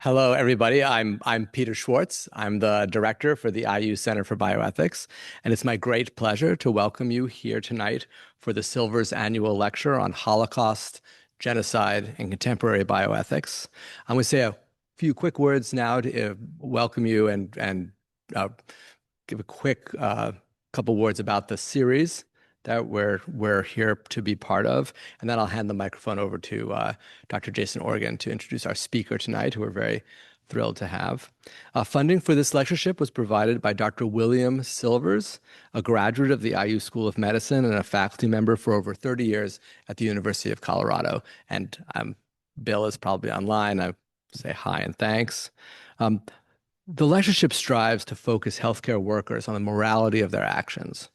Hello, everybody. I'm Peter Schwartz. I'm the director for the IU Center for Bioethics, and it's my great pleasure to welcome you here tonight for the Silver's annual lecture on Holocaust, genocide, and contemporary bioethics. I'm going to say a few quick words now to welcome you and give a quick couple words about the series that we're here to be part of. And then I'll hand the microphone over to Dr. Jason Organ to introduce our speaker tonight, who we're very thrilled to have. Funding for this lectureship was provided by Dr. William Silvers, a graduate of the IU School of Medicine and a faculty member for over 30 years at the University of Colorado. And Bill is probably online. I say hi and thanks. The lectureship strives to focus healthcare workers on the morality of their actions,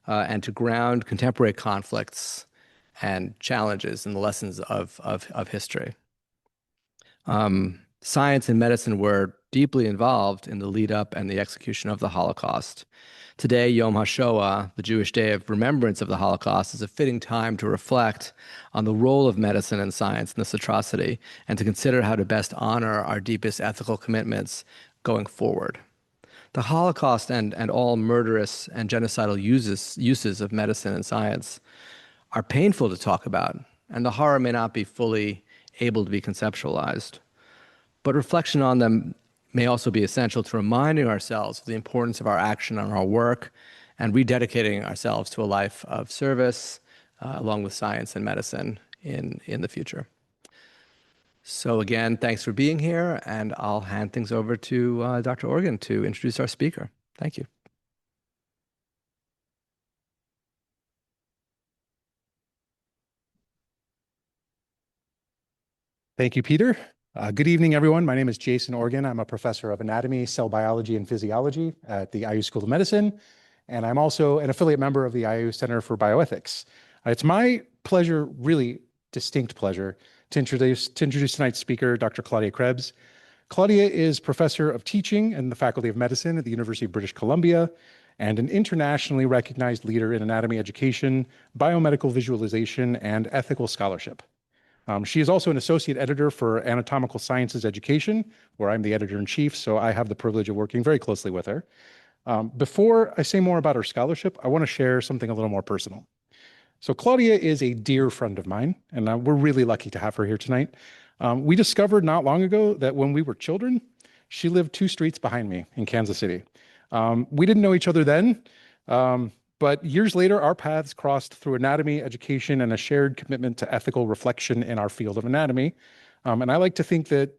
and to ground contemporary conflicts and challenges in the lessons of history. Science and medicine were deeply involved in the lead up and the execution of the Holocaust. Today, Yom HaShoah, the Jewish Day of Remembrance of the Holocaust, is a fitting time to reflect on the role of medicine and science in this atrocity and to consider how to best honor our deepest ethical commitments going forward. The Holocaust and all murderous and genocidal uses of medicine and science are painful to talk about, and the horror may not be fully able to be conceptualized. But reflection on them may also be essential to reminding ourselves of the importance of our action and our work and rededicating ourselves to a life of service along with science and medicine in the future. So again, thanks for being here, and I'll hand things over to Dr. Organ to introduce our speaker. Thank you. Thank you, Peter. Good evening, everyone. My name is Jason Organ. I'm a professor of anatomy, cell biology, and physiology at the IU School of Medicine, and I'm also an affiliate member of the IU Center for Bioethics. It's my pleasure, really distinct pleasure, to introduce tonight's speaker, Dr. Claudia Krebs. Claudia is professor of teaching in the Faculty of Medicine at the University of British Columbia and an internationally recognized leader in anatomy education, biomedical visualization, and ethical scholarship. She is also an associate editor for Anatomical Sciences Education, where I'm the editor-in-chief, so I have the privilege of working very closely with her. Before I say more about her scholarship, I want to share something a little more personal. So Claudia is a dear friend of mine, and we're really lucky to have her here tonight. We discovered not long ago that when we were children, she lived 2 streets behind me in Kansas City. We didn't know each other then, but years later, our paths crossed through anatomy education and a shared commitment to ethical reflection in our field of anatomy. And I like to think that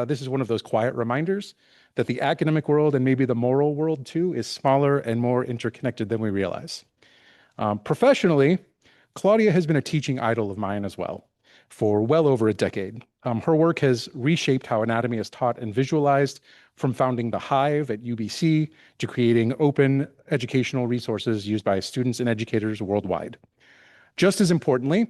this is one of those quiet reminders that the academic world and maybe the moral world too is smaller and more interconnected than we realize. Professionally, Claudia has been a teaching idol of mine as well for well over a decade. Her work has reshaped how anatomy is taught and visualized, from founding the Hive at UBC to creating open educational resources used by students and educators worldwide. Just as importantly,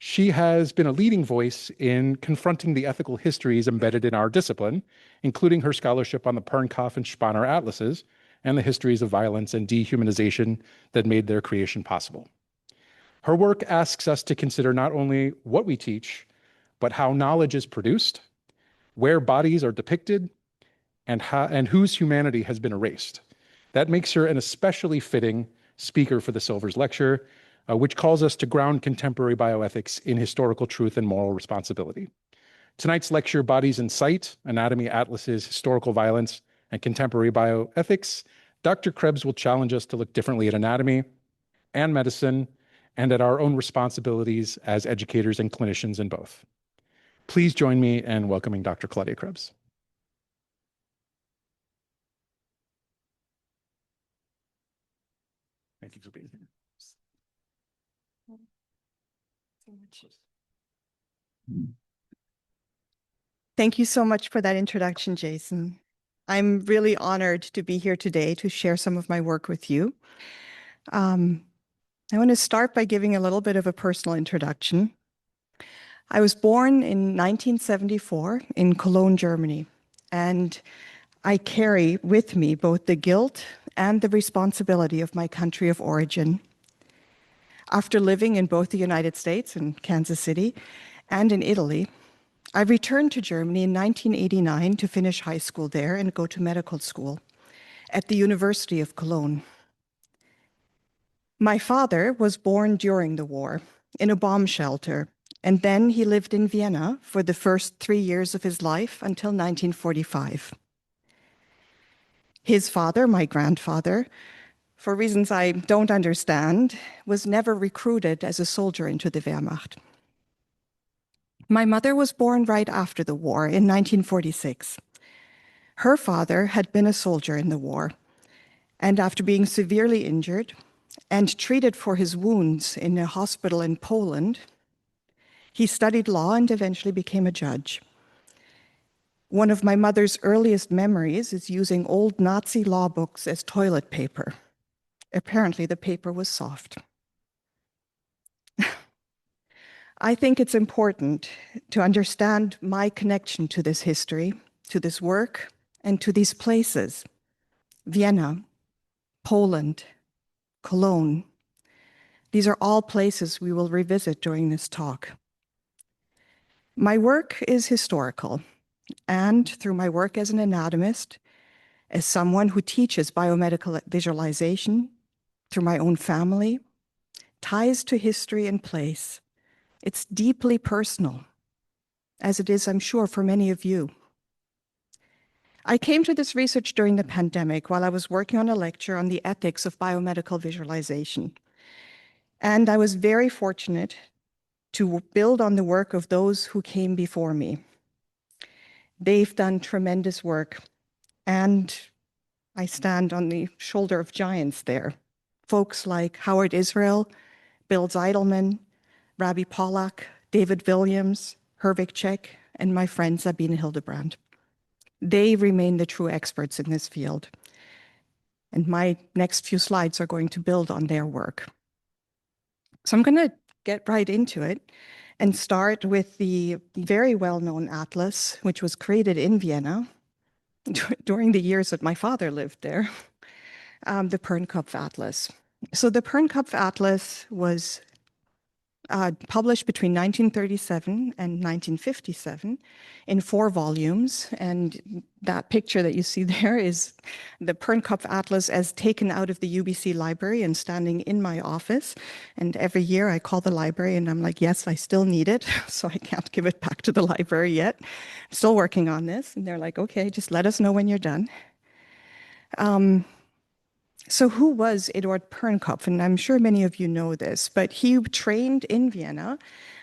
she has been a leading voice in confronting the ethical histories embedded in our discipline, including her scholarship on the Pernkopf and Spanner atlases and the histories of violence and dehumanization that made their creation possible. Her work asks us to consider not only what we teach, but how knowledge is produced, where bodies are depicted, and whose humanity has been erased. That makes her an especially fitting speaker for the Silvers Lecture, which calls us to ground contemporary bioethics in historical truth and moral responsibility. Tonight's lecture, Bodies in Sight, Anatomy Atlases, Historical Violence, and Contemporary Bioethics, Dr. Krebs will challenge us to look differently at anatomy and medicine and at our own responsibilities as educators and clinicians in both. Please join me in welcoming Dr. Claudia Krebs. Thank you for being here. Thank you so much for that introduction, Jason. I'm really honored to be here today to share some of my work with you. I want to start by giving a little bit of a personal introduction. I was born in 1974 in Cologne, Germany, and I carry with me both the guilt and the responsibility of my country of origin. After living in both the United States and Kansas City and in Italy, I returned to Germany in 1989 to finish high school there and go to medical school at the University of Cologne. My father was born during the war in a bomb shelter, and then he lived in Vienna for the first 3 years of his life until 1945. His father, my grandfather, for reasons I don't understand, was never recruited as a soldier into the Wehrmacht. My mother was born right after the war in 1946. Her father had been a soldier in the war, and after being severely injured and treated for his wounds in a hospital in Poland, he studied law and eventually became a judge. One of my mother's earliest memories is using old Nazi law books as toilet paper. Apparently, the paper was soft. I think it's important to understand my connection to this history, to this work, and to these places: Vienna, Poland, Cologne. These are all places we will revisit during this talk. My work is historical, and through my work as an anatomist, as someone who teaches biomedical visualization, through my own family, ties to history and place, it's deeply personal, as it is, I'm sure, for many of you. I came to this research during the pandemic while I was working on a lecture on the ethics of biomedical visualization. And I was very fortunate to build on the work of those who came before me. They've done tremendous work, and I stand on the shoulder of giants there. Folks like Howard Israel, Bill Zeidelman, Rabbi Pollack, David Williams, Herwig Czech, and my friend Sabine Hildebrand. They remain the true experts in this field. And my next few slides are going to build on their work. So I'm going to get right into it and start with the very well-known atlas, which was created in Vienna during the years that my father lived there, the Pernkopf Atlas. So the Pernkopf Atlas was published between 1937 and 1957 in 4 volumes. And that picture that you see there is the Pernkopf Atlas as taken out of the UBC library and standing in my office. And every year I call the library and I'm like, yes, I still need it. So I can't give it back to the library yet. I'm still working on this. And they're like, okay, just let us know when you're done. So who was Eduard Pernkopf? And I'm sure many of you know this, but he trained in Vienna,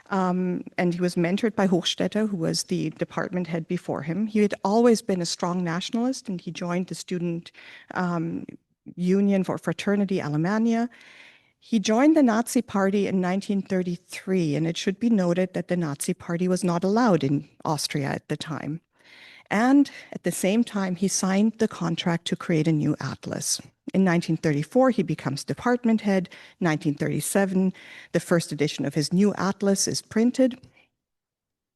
and he was mentored by Hochstetter, who was the department head before him. He had always been a strong nationalist, and he joined the student union for Fraternity Alemannia. He joined the Nazi Party in 1933, and it should be noted that the Nazi Party was not allowed in Austria at the time. And at the same time, he signed the contract to create a new atlas. In 1934, he becomes department head. 1937, the first edition of his new atlas is printed.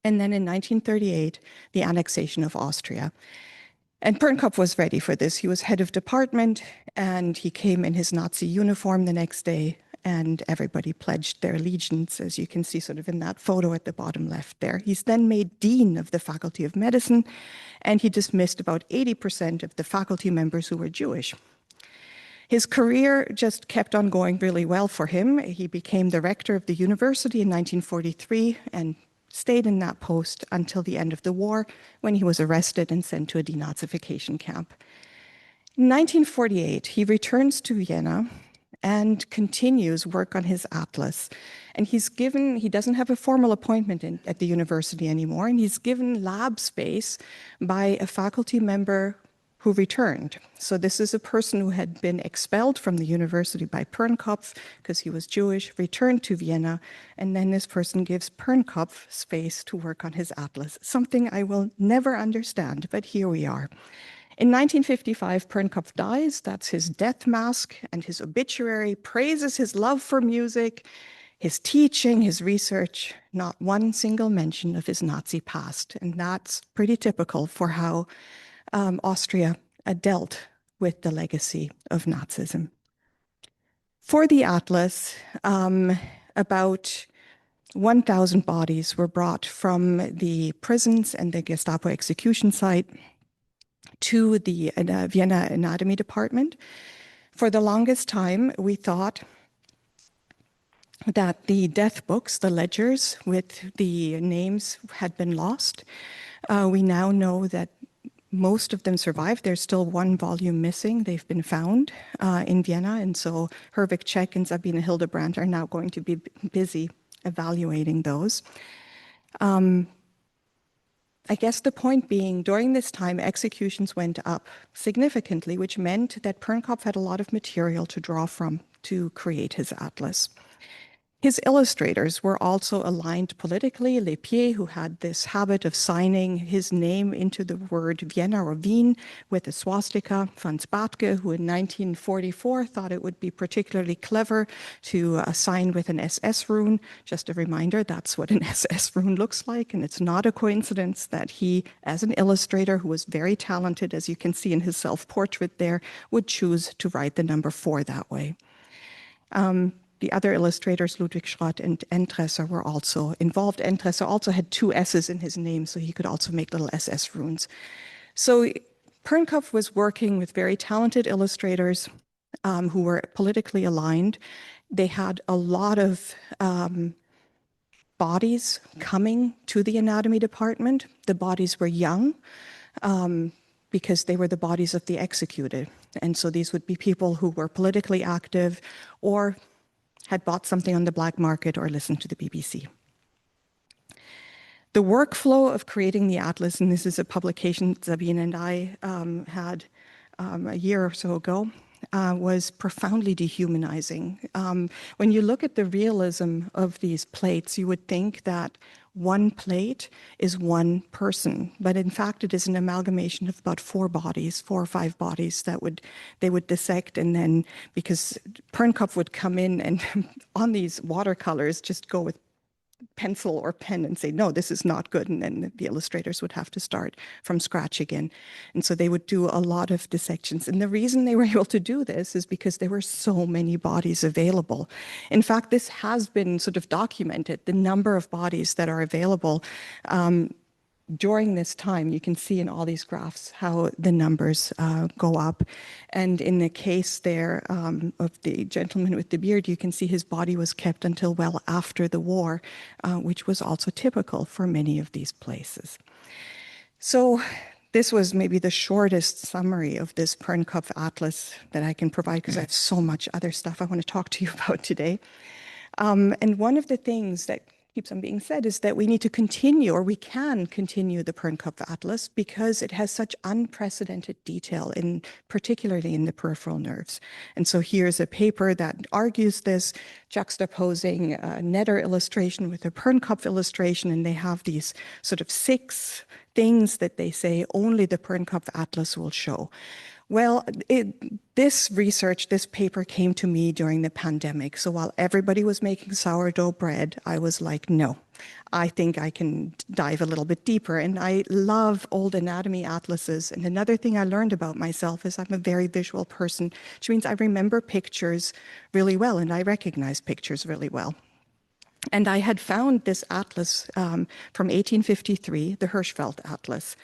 And then in 1938, the annexation of Austria. And Pernkopf was ready for this. He was head of department, and he came in his Nazi uniform the next day, and everybody pledged their allegiance, as you can see sort of in that photo at the bottom left there. He's then made dean of the Faculty of Medicine, and he dismissed about 80% of the faculty members who were Jewish. His career just kept on going really well for him. He became the rector of the university in 1943 and stayed in that post until the end of the war, when he was arrested and sent to a denazification camp. In 1948, he returns to Vienna and continues work on his atlas. And he doesn't have a formal appointment at the university anymore, and he's given lab space by a faculty member who returned. So this is a person who had been expelled from the university by Pernkopf because he was Jewish, returned to Vienna, and then this person gives Pernkopf space to work on his atlas, something I will never understand, but here we are. In 1955, Pernkopf dies. That's his death mask, and his obituary praises his love for music, his teaching, his research, not one single mention of his Nazi past. And that's pretty typical for how Austria dealt with the legacy of Nazism. For the atlas, about 1,000 bodies were brought from the prisons and the Gestapo execution site to the Vienna Anatomy Department. For the longest time, we thought that the death books, the ledgers with the names, had been lost. We now know that most of them survived. There's still one volume missing. They've been found in Vienna. And so Herwig Czech and Sabine Hildebrandt are now going to be busy evaluating those. I guess the point being, during this time, executions went up significantly, which meant that Pernkopf had a lot of material to draw from to create his atlas. His illustrators were also aligned politically. Lepier, who had this habit of signing his name into the word Vienna or Wien with a swastika. Franz Batke, who in 1944 thought it would be particularly clever to sign with an SS rune. Just a reminder, that's what an SS rune looks like. And it's not a coincidence that he, as an illustrator who was very talented, as you can see in his self-portrait there, would choose to write the number 4 that way. The other illustrators, Ludwig Schrott and Entresser, were also involved. Entresser also had 2 S's in his name, so he could also make little SS runes. So Pernkopf was working with very talented illustrators who were politically aligned. They had a lot of bodies coming to the anatomy department. The bodies were young because they were the bodies of the executed. And so these would be people who were politically active or had bought something on the black market or listened to the BBC. The workflow of creating the atlas, and this is a publication Sabine and I had a year or so ago, was profoundly dehumanizing. When you look at the realism of these plates, you would think that one plate is one person, but in fact it is an amalgamation of about 4 bodies, 4 or 5 bodies that they would dissect, and then because Pernkopf would come in and on these watercolors just go with pencil or pen and say, no, this is not good. And then the illustrators would have to start from scratch again. And so they would do a lot of dissections. And the reason they were able to do this is because there were so many bodies available. In fact, this has been sort of documented, the number of bodies that are available. During this time, you can see in all these graphs how the numbers go up. And in the case there of the gentleman with the beard, you can see his body was kept until well after the war, which was also typical for many of these places. So this was maybe the shortest summary of this Pernkopf Atlas that I can provide, because I have so much other stuff I want to talk to you about today. And one of the things that keeps on being said is that we need to continue, or we can continue, the Pernkopf Atlas because it has such unprecedented detail, particularly in the peripheral nerves. And so here's a paper that argues this, juxtaposing a Netter illustration with a Pernkopf illustration, and they have these sort of 6 things that they say only the Pernkopf Atlas will show. Well, this research, this paper came to me during the pandemic. So while everybody was making sourdough bread, I was like, no, I think I can dive a little bit deeper. And I love old anatomy atlases. And another thing I learned about myself is I'm a very visual person, which means I remember pictures really well, and I recognize pictures really well. And I had found this atlas from 1853, the Hirschfeld Atlas.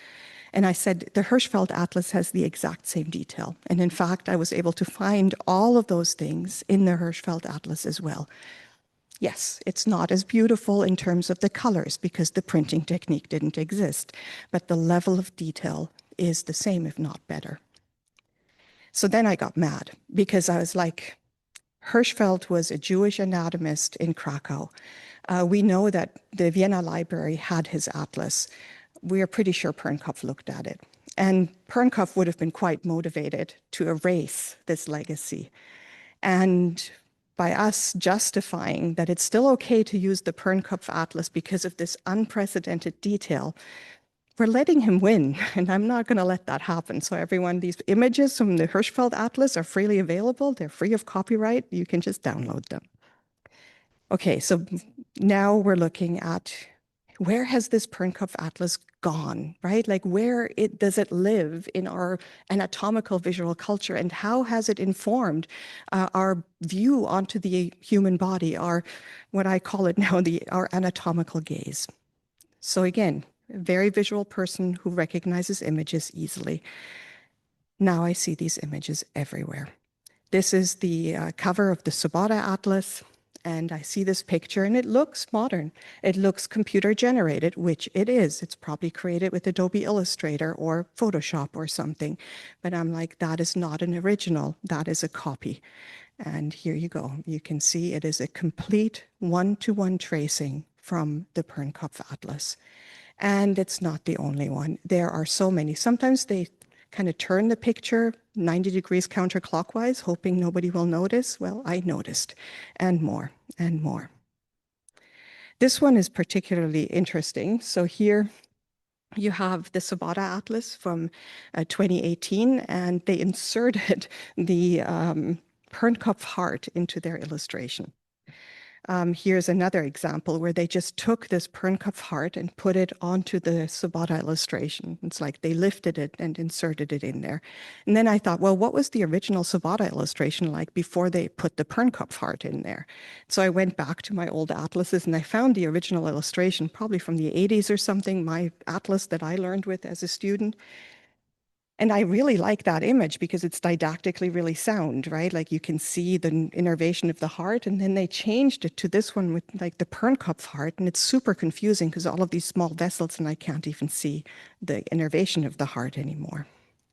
And I said, the Hirschfeld Atlas has the exact same detail. And in fact, I was able to find all of those things in the Hirschfeld Atlas as well. Yes, it's not as beautiful in terms of the colors because the printing technique didn't exist, but the level of detail is the same, if not better. So then I got mad because I was like, Hirschfeld was a Jewish anatomist in Krakow. We know that the Vienna Library had his atlas. We are pretty sure Pernkopf looked at it. And Pernkopf would have been quite motivated to erase this legacy. And by us justifying that it's still okay to use the Pernkopf Atlas because of this unprecedented detail, we're letting him win, and I'm not going to let that happen. So everyone, these images from the Hirschfeld Atlas are freely available. They're free of copyright. You can just download them. Okay, so now we're looking at where has this Pernkopf Atlas gone, right? Like where does it live in our anatomical visual culture, and how has it informed our view onto the human body, what I call it now, our anatomical gaze. So again, a very visual person who recognizes images easily. Now I see these images everywhere. This is the cover of the Sabata Atlas, and I see this picture, and it looks modern. It looks computer generated, which it is. It's probably created with Adobe Illustrator or Photoshop or something. But I'm like, that is not an original. That is a copy. And here you go. You can see it is a complete one-to-one tracing from the Pernkopf Atlas. And it's not the only one. There are so many. Sometimes they kind of turn the picture 90 degrees counterclockwise, hoping nobody will notice. Well, I noticed, and more and more. This one is particularly interesting. So here you have the Sabata Atlas from 2018, and they inserted the Pernkopf heart into their illustration. Here's another example where they just took this Pernkopf heart and put it onto the Sabata illustration. It's like they lifted it and inserted it in there. And then I thought, well, what was the original Sabata illustration like before they put the Pernkopf heart in there? So I went back to my old atlases and I found the original illustration, probably from the 80s or something, my atlas that I learned with as a student. And I really like that image because it's didactically really sound, right? Like you can see the innervation of the heart, and then they changed it to this one with like the Pernkopf heart, and it's super confusing because all of these small vessels, and I can't even see the innervation of the heart anymore.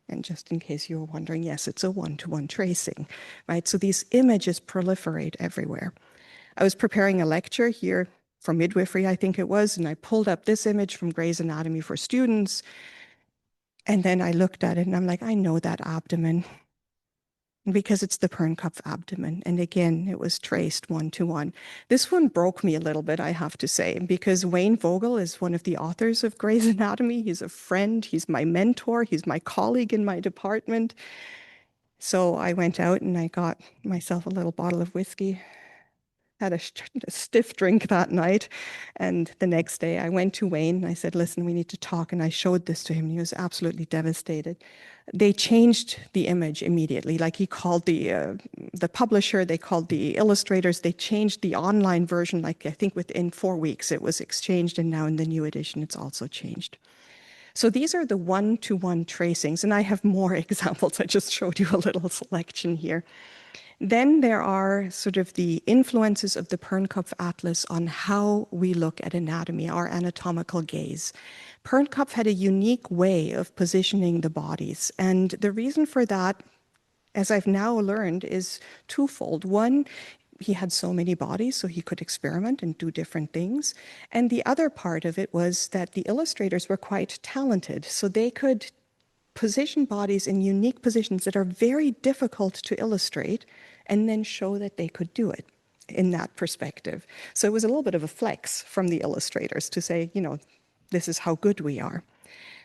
And just in case you were wondering, yes, it's a one-to-one tracing, right? So these images proliferate everywhere. I was preparing a lecture here for midwifery, I think it was, and I pulled up this image from Gray's Anatomy for Students. And then I looked at it and I'm like, I know that abdomen because it's the Pernkopf abdomen. And again, it was traced one-to-one. This one broke me a little bit, I have to say, because Wayne Vogel is one of the authors of Gray's Anatomy. He's a friend, he's my mentor, he's my colleague in my department. So I went out and I got myself a little bottle of whiskey, had a stiff drink that night. And the next day I went to Wayne and I said, listen, we need to talk. And I showed this to him. He was absolutely devastated. They changed the image immediately. Like he called the publisher, they called the illustrators, they changed the online version. Like I think within 4 weeks it was exchanged. And now in the new edition, it's also changed. So these are the one-to-one tracings. And I have more examples. I just showed you a little selection here. Then there are sort of the influences of the Pernkopf Atlas on how we look at anatomy, our anatomical gaze. Pernkopf had a unique way of positioning the bodies. And the reason for that, as I've now learned, is twofold. One, he had so many bodies, so he could experiment and do different things. And the other part of it was that the illustrators were quite talented, so they could position bodies in unique positions that are very difficult to illustrate and then show that they could do it in that perspective. So it was a little bit of a flex from the illustrators to say, you know, this is how good we are.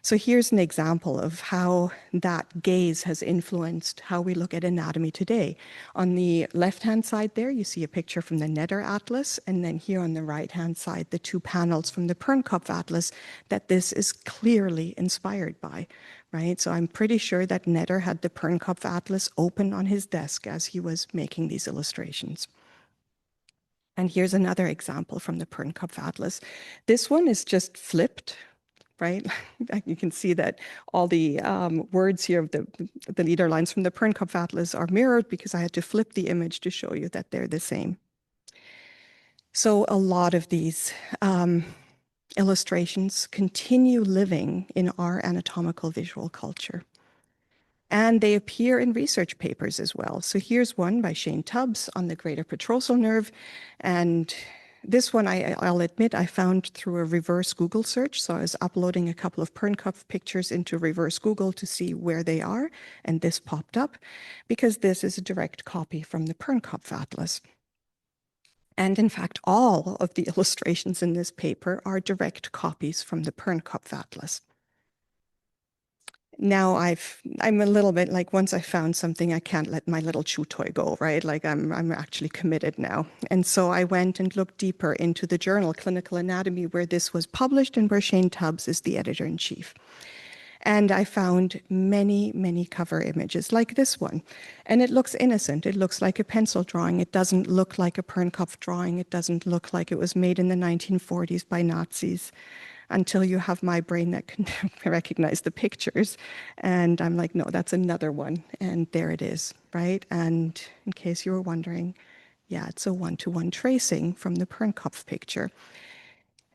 So here's an example of how that gaze has influenced how we look at anatomy today. On the left-hand side there, you see a picture from the Netter Atlas, and then here on the right-hand side, the two panels from the Pernkopf Atlas that this is clearly inspired by, right? So I'm pretty sure that Netter had the Pernkopf Atlas open on his desk as he was making these illustrations. And here's another example from the Pernkopf Atlas. This one is just flipped, right? You can see that all the words here of the leader lines from the Pernkopf Atlas are mirrored because I had to flip the image to show you that they're the same. So a lot of these illustrations continue living in our anatomical visual culture. And they appear in research papers as well. So here's one by Shane Tubbs on the greater petrosal nerve. And this one, I'll admit, I found through a reverse Google search. So I was uploading a couple of Pernkopf pictures into reverse Google to see where they are. And this popped up because this is a direct copy from the Pernkopf Atlas. And in fact, all of the illustrations in this paper are direct copies from the Pernkopf Atlas. now I'm a little bit like, once I found something, I can't let my little chew toy go, right? Like I'm actually committed now. And so I went and looked deeper into the journal Clinical Anatomy, where this was published and where Shane Tubbs is the editor-in-chief. And I found many, many cover images like this one. And it looks innocent. It looks like a pencil drawing. It doesn't look like a Pernkopf drawing. It doesn't look like it was made in the 1940s by Nazis, until you have my brain that can recognize the pictures. And I'm like, no, that's another one. And there it is, right? And in case you were wondering, yeah, it's a one-to-one tracing from the Pernkopf picture.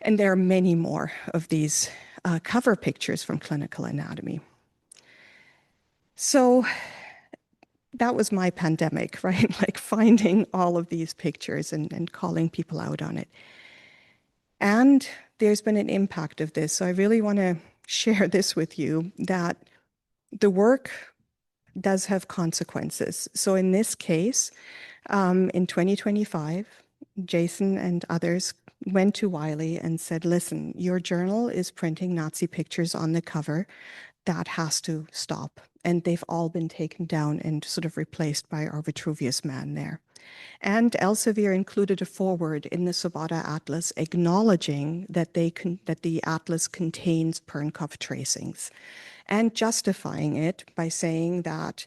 And there are many more of these cover pictures from Clinical Anatomy. So that was my pandemic, right? Like finding all of these pictures and calling people out on it. And there's been an impact of this. So I really want to share this with you, that the work does have consequences. So in this case, in 2025, Jason and others went to Wiley and said, listen, your journal is printing Nazi pictures on the cover. That has to stop. And they've all been taken down and sort of replaced by our Vitruvius Man there. And Elsevier included a foreword in the Sobota Atlas acknowledging that the atlas contains Pernkopf tracings, and justifying it by saying that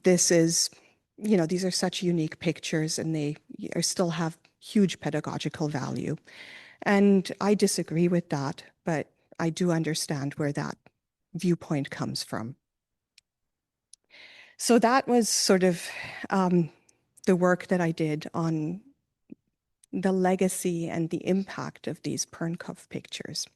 this is, these are such unique pictures and they still have huge pedagogical value. And I disagree with that, but I do understand where that viewpoint comes from. So that was sort of the work that I did on the legacy and the impact of these Pernkopf pictures.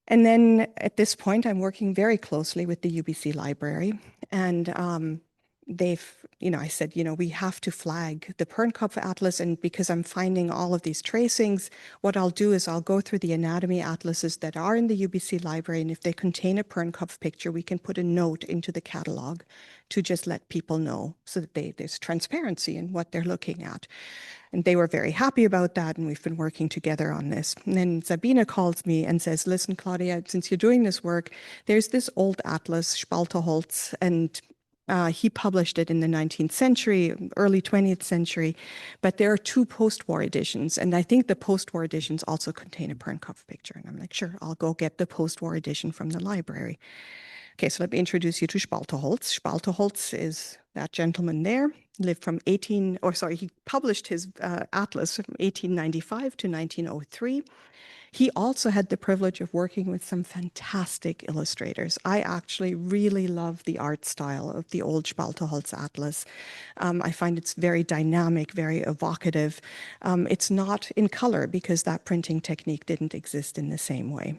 And then at this point, I'm working very closely with the UBC library, and I said, we have to flag the Pernkopf Atlas, and because I'm finding all of these tracings, what I'll do is I'll go through the anatomy atlases that are in the UBC library, and if they contain a Pernkopf picture, we can put a note into the catalog to just let people know, so that there's transparency in what they're looking at. And they were very happy about that, and we've been working together on this. And then Sabine calls me and says, listen, Claudia, since you're doing this work, there's this old atlas, Spalterholz, and he published it in the 19th century, early 20th century, but there are two post-war editions, and I think the post-war editions also contain a Pernkopf picture. And I'm like, sure, I'll go get the post-war edition from the library. Okay, so let me introduce you to Spalterholz. Spalterholz is that gentleman there, lived from he published his atlas from 1895 to 1903. He also had the privilege of working with some fantastic illustrators. I actually really love the art style of the old Spalterholz atlas. I find it's very dynamic, very evocative. It's not in color because that printing technique didn't exist in the same way.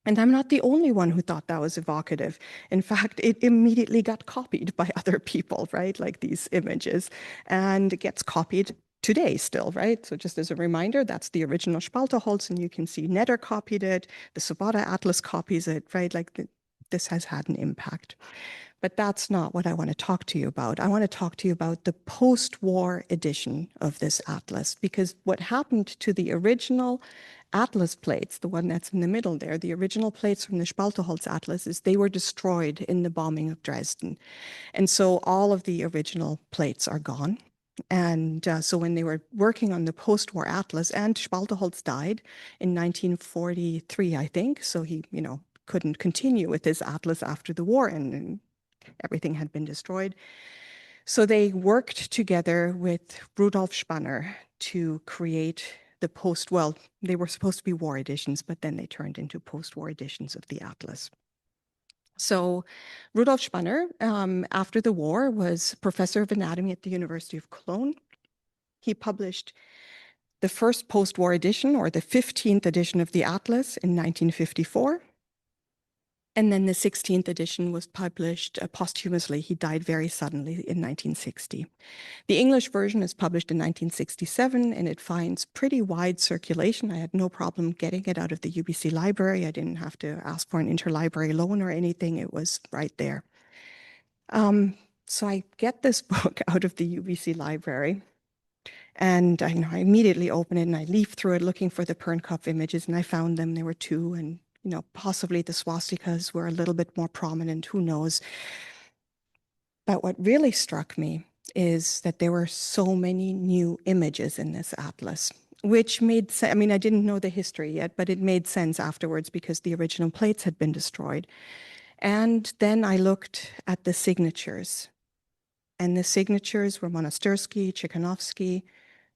And I'm not the only one who thought that was evocative. In fact, it immediately got copied by other people, right? Like these images, and it gets copied today still, right? So just as a reminder, that's the original Spalterholz, and you can see Netter copied it, the Sobota Atlas copies it, right? Like this has had an impact. But that's not what I want to talk to you about. I want to talk to you about the post-war edition of this atlas, because what happened to the original atlas plates, the one that's in the middle there, the original plates from the Spalterholz atlas, is they were destroyed in the bombing of Dresden. And so all of the original plates are gone. And so when they were working on the post-war atlas, and Spalterholz died in 1943, I think, so he, couldn't continue with his atlas after the war, and everything had been destroyed. So they worked together with Rudolf Spanner to create they were supposed to be war editions, but then they turned into post-war editions of the atlas. So Rudolf Spanner, after the war, was professor of anatomy at the University of Cologne. He published the first post-war edition, or the 15th edition of the atlas, in 1954. And then the 16th edition was published posthumously. He died very suddenly in 1960. The English version is published in 1967, and it finds pretty wide circulation. I had no problem getting it out of the UBC library. I didn't have to ask for an interlibrary loan or anything. It was right there. So I get this book out of the UBC library, and I immediately open it and I leaf through it looking for the Pernkopf images, and I found them. There were two, and possibly the swastikas were a little bit more prominent, who knows. But what really struck me is that there were so many new images in this atlas, which made sense. I mean, I didn't know the history yet, but it made sense afterwards because the original plates had been destroyed. And then I looked at the signatures, and the signatures were Monastyrsky, Chikanovsky,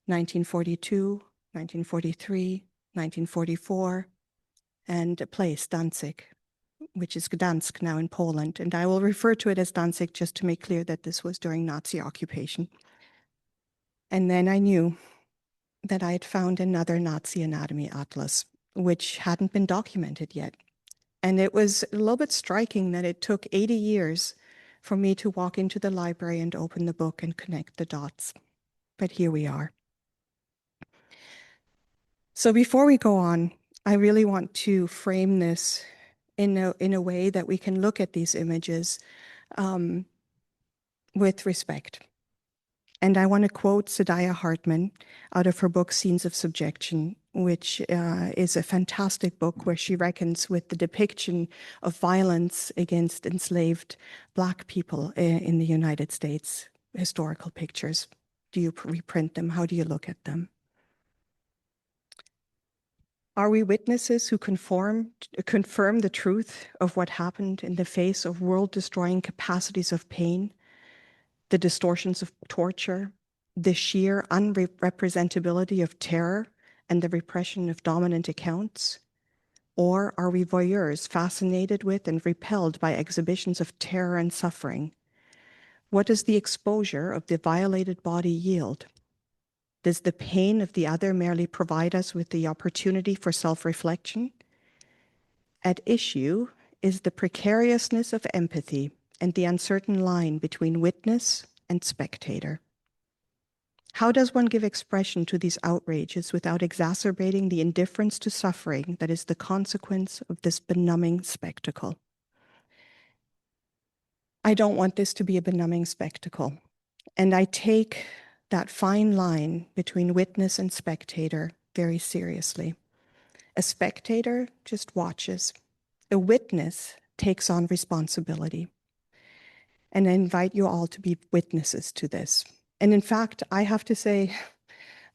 1942, 1943, 1944, and a place, Danzig, which is Gdansk now in Poland. And I will refer to it as Danzig just to make clear that this was during Nazi occupation. And then I knew that I had found another Nazi anatomy atlas, which hadn't been documented yet. And it was a little bit striking that it took 80 years for me to walk into the library and open the book and connect the dots. But here we are. So before we go on, I really want to frame this in a way that we can look at these images with respect. And I want to quote Saidiya Hartman out of her book, Scenes of Subjection, which is a fantastic book where she reckons with the depiction of violence against enslaved Black people in the United States, historical pictures. Do you reprint them? How do you look at them? Are we witnesses who confirm the truth of what happened in the face of world-destroying capacities of pain, the distortions of torture, the sheer unrepresentability of terror, and the repression of dominant accounts? Or are we voyeurs fascinated with and repelled by exhibitions of terror and suffering? What does the exposure of the violated body yield? Does the pain of the other merely provide us with the opportunity for self-reflection? At issue is the precariousness of empathy and the uncertain line between witness and spectator. How does one give expression to these outrages without exacerbating the indifference to suffering that is the consequence of this benumbing spectacle? I don't want this to be a benumbing spectacle, and I take that fine line between witness and spectator very seriously. A spectator just watches. A witness takes on responsibility. And I invite you all to be witnesses to this. And in fact, I have to say,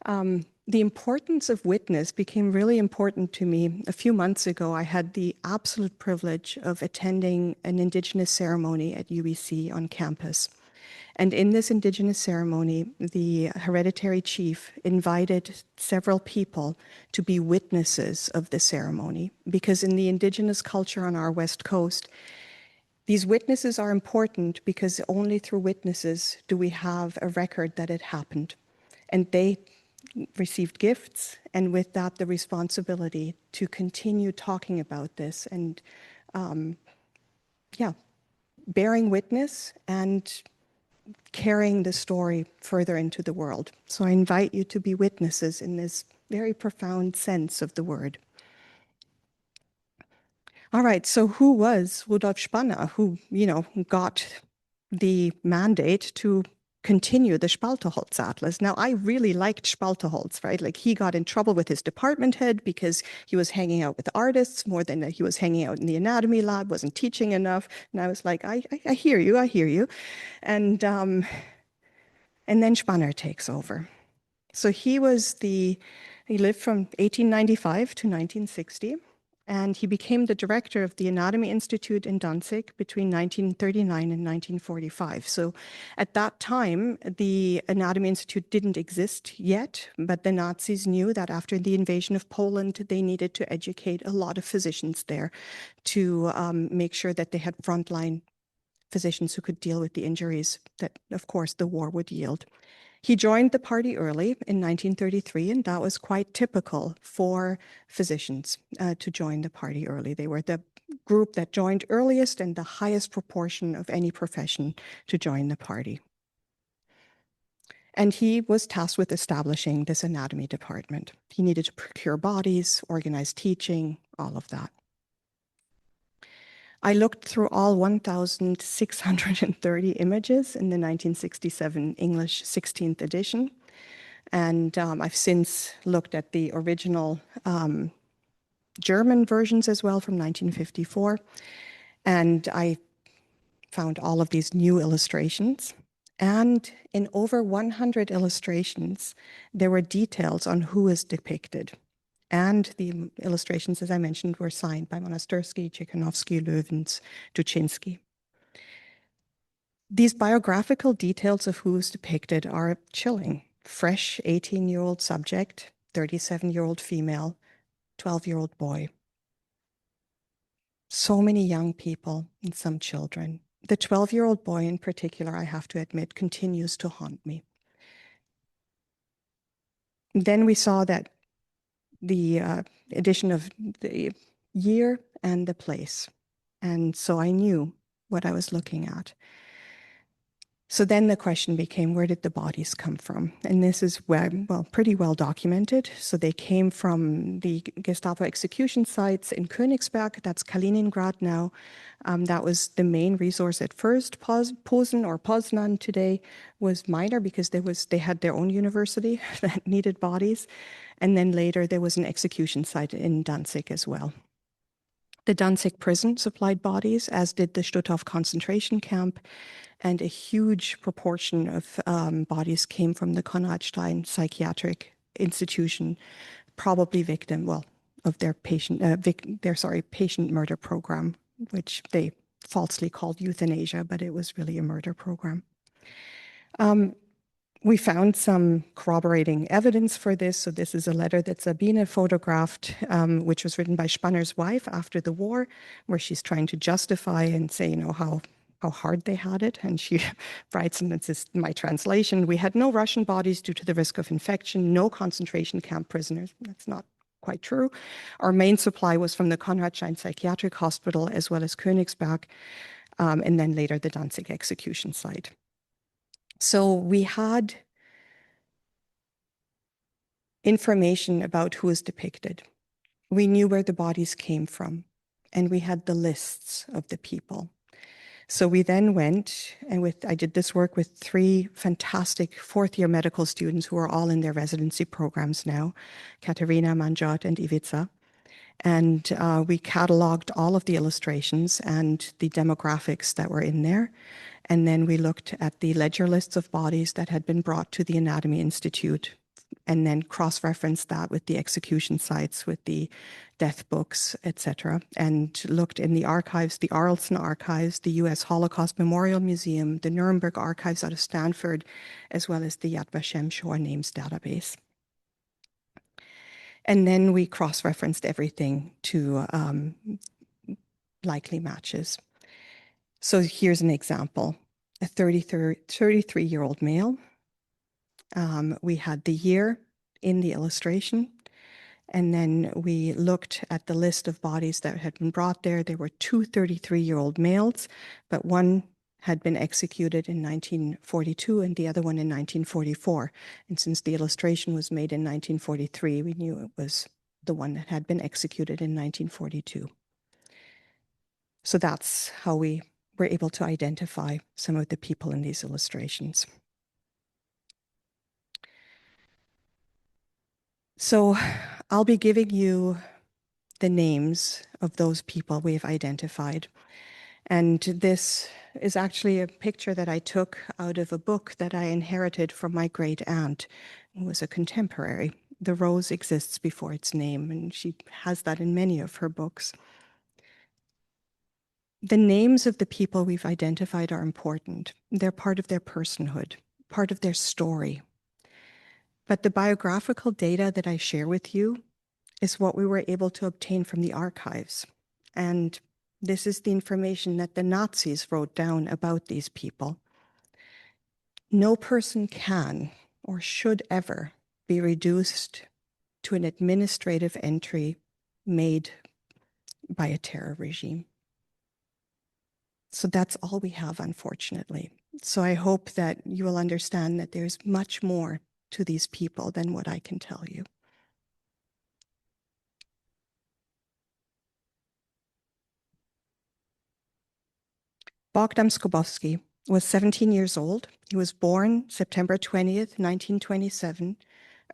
the importance of witness became really important to me. A few months ago, I had the absolute privilege of attending an Indigenous ceremony at UBC on campus. And in this Indigenous ceremony, the hereditary chief invited several people to be witnesses of the ceremony, because in the Indigenous culture on our West Coast, these witnesses are important because only through witnesses do we have a record that it happened. And they received gifts, and with that, the responsibility to continue talking about this and, bearing witness and carrying the story further into the world. So I invite you to be witnesses in this very profound sense of the word. All right, so who was Rudolf Spanner, who, got the mandate to continue the Spalterholz Atlas? Now, I really liked Spalterholz, right? Like, he got in trouble with his department head because he was hanging out with artists more than he was hanging out in the anatomy lab, wasn't teaching enough. And I was like, I hear you, I hear you. And then Spanner takes over. So he lived from 1895 to 1960. And he became the director of the Anatomy Institute in Danzig between 1939 and 1945. So at that time, the Anatomy Institute didn't exist yet, but the Nazis knew that after the invasion of Poland, they needed to educate a lot of physicians there to make sure that they had frontline physicians who could deal with the injuries that, of course, the war would yield. He joined the party early in 1933, and that was quite typical for physicians to join the party early. They were the group that joined earliest and the highest proportion of any profession to join the party. And he was tasked with establishing this anatomy department. He needed to procure bodies, organize teaching, all of that. I looked through all 1,630 images in the 1967 English 16th edition. And I've since looked at the original German versions as well from 1954. And I found all of these new illustrations. And in over 100 illustrations, there were details on who is depicted. And the illustrations, as I mentioned, were signed by Monastersky, Tchaikovsky, Löwens, Tuchinski. These biographical details of who is depicted are chilling. Fresh 18-year-old subject, 37-year-old female, 12-year-old boy. So many young people and some children. The 12-year-old boy in particular, I have to admit, continues to haunt me. Then we saw that the addition of the year and the place. And so I knew what I was looking at. So then the question became, where did the bodies come from? And this is pretty well documented. So they came from the Gestapo execution sites in Königsberg, that's Kaliningrad now. That was the main resource at first. Posen or Poznan today was minor because they had their own university that needed bodies. And then later there was an execution site in Danzig as well. The Danzig prison supplied bodies, as did the Stutthof concentration camp. And a huge proportion of bodies came from the Konrad Stein Psychiatric Institution, probably victim, of their patient murder program, which they falsely called euthanasia, but it was really a murder program. We found some corroborating evidence for this. So this is a letter that Sabine photographed, which was written by Spanner's wife after the war, where she's trying to justify and say, how hard they had it. And she writes, and this is my translation, we had no Russian bodies due to the risk of infection, no concentration camp prisoners. That's not quite true. Our main supply was from the Konrad Stein Psychiatric Hospital, as well as Königsberg, and then later the Danzig execution site. So we had information about who is depicted. We knew where the bodies came from, and we had the lists of the people. So we then went, and I did this work with 3 fantastic fourth-year medical students who are all in their residency programs now, Katerina, Manjot, and Ivica. And we cataloged all of the illustrations and the demographics that were in there. And then we looked at the ledger lists of bodies that had been brought to the Anatomy Institute, and then cross-referenced that with the execution sites, with the death books, etc., and looked in the archives, the Arlson archives, the U.S. Holocaust Memorial Museum, the Nuremberg archives out of Stanford, as well as the Yad Vashem Shoah Names database. And then we cross-referenced everything to likely matches. So here's an example, a 33-year-old male. We had the year in the illustration, and then we looked at the list of bodies that had been brought there. There were 2 33-year-old males, but one had been executed in 1942 and the other one in 1944. And since the illustration was made in 1943, we knew it was the one that had been executed in 1942. So that's how we were able to identify some of the people in these illustrations. So I'll be giving you the names of those people we've identified. And this is actually a picture that I took out of a book that I inherited from my great aunt, who was a contemporary. The rose exists before its name, and she has that in many of her books. The names of the people we've identified are important. They're part of their personhood, part of their story. But the biographical data that I share with you is what we were able to obtain from the archives. And this is the information that the Nazis wrote down about these people. No person can or should ever be reduced to an administrative entry made by a terror regime. So that's all we have, unfortunately. So I hope that you will understand that there's much more to these people than what I can tell you. Bogdan Skobovsky was 17 years old. He was born September 20th, 1927,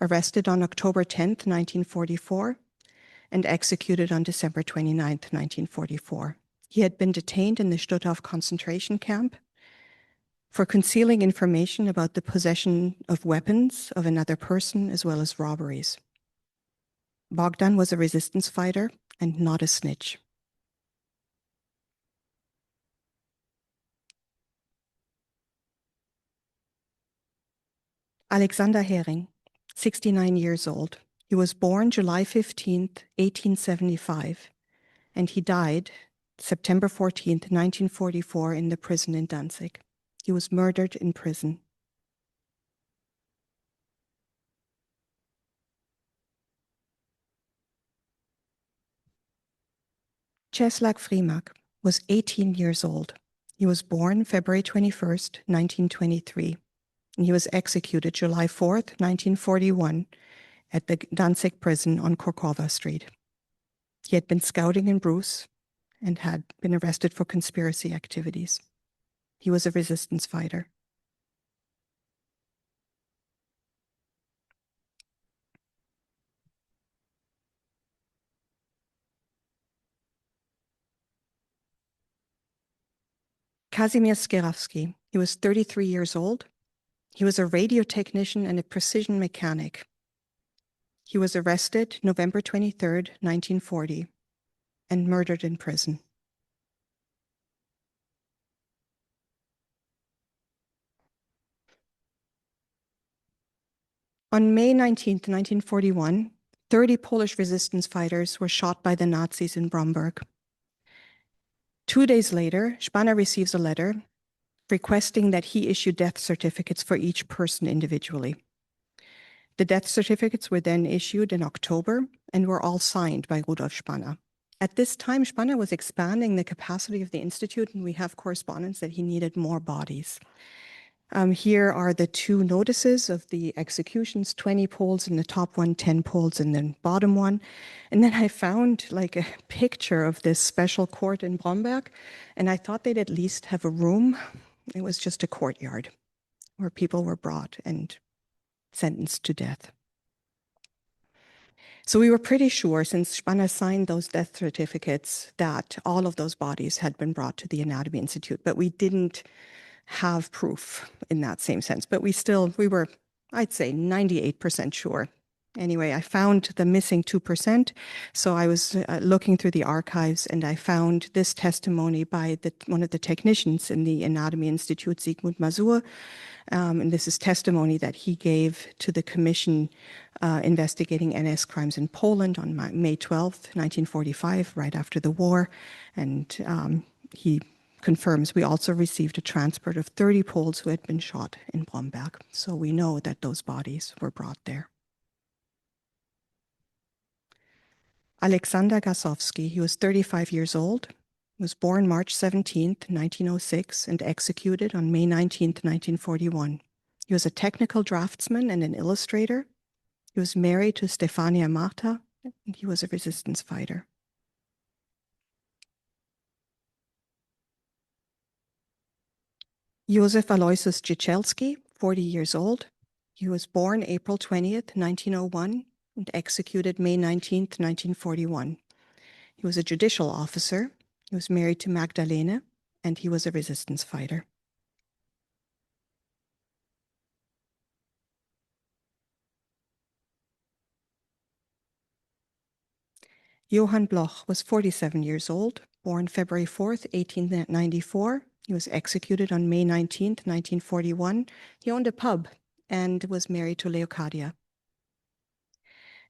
arrested on October 10th, 1944, and executed on December 29th, 1944. He had been detained in the Stutthof concentration camp for concealing information about the possession of weapons of another person, as well as robberies. Bogdan was a resistance fighter and not a snitch. Alexander Hering, 69 years old. He was born July 15th, 1875, and he died September 14th, 1944, in the prison in Danzig. He was murdered in prison. Czeslaw Frimak was 18 years old. He was born February 21st, 1923, and he was executed July 4th, 1941, at the Danzig prison on Korkova Street. He had been scouting in Bruce and had been arrested for conspiracy activities. He was a resistance fighter. Kazimierz Skierowski, he was 33 years old. He was a radio technician and a precision mechanic. He was arrested November 23rd, 1940, and murdered in prison. On May 19th, 1941, 30 Polish resistance fighters were shot by the Nazis in Bromberg. 2 days later, Spanner receives a letter requesting that he issue death certificates for each person individually. The death certificates were then issued in October and were all signed by Rudolf Spanner. At this time, Spanner was expanding the capacity of the Institute, and we have correspondence that he needed more bodies. Here are the 2 notices of the executions, 20 Poles in the top one, 10 Poles in the bottom one. And then I found like a picture of this special court in Bromberg, and I thought they'd at least have a room. It was just a courtyard where people were brought and sentenced to death. So we were pretty sure, since Spanner signed those death certificates, that all of those bodies had been brought to the Anatomy Institute, but we didn't have proof in that same sense. But we were, I'd say, 98% sure. Anyway, I found the missing 2%. So I was looking through the archives, and I found this testimony by one of the technicians in the Anatomy Institute, Sigmund Masur. And this is testimony that he gave to the commission investigating NS crimes in Poland on May 12th, 1945, right after the war. And he confirms we also received a transport of 30 Poles who had been shot in Bromberg. So we know that those bodies were brought there. Alexander Gasowski, he was 35 years old, was born March 17th, 1906, and executed on May 19th, 1941. He was a technical draftsman and an illustrator. He was married to Stefania Marta, and he was a resistance fighter. Josef Aloysius Dziecielski, 40 years old. He was born April 20th, 1901, and executed May 19th, 1941. He was a judicial officer. He was married to Magdalene, and he was a resistance fighter. Johann Bloch was 47 years old, born February 4th, 1894. He was executed on May 19th, 1941. He owned a pub and was married to Leocadia.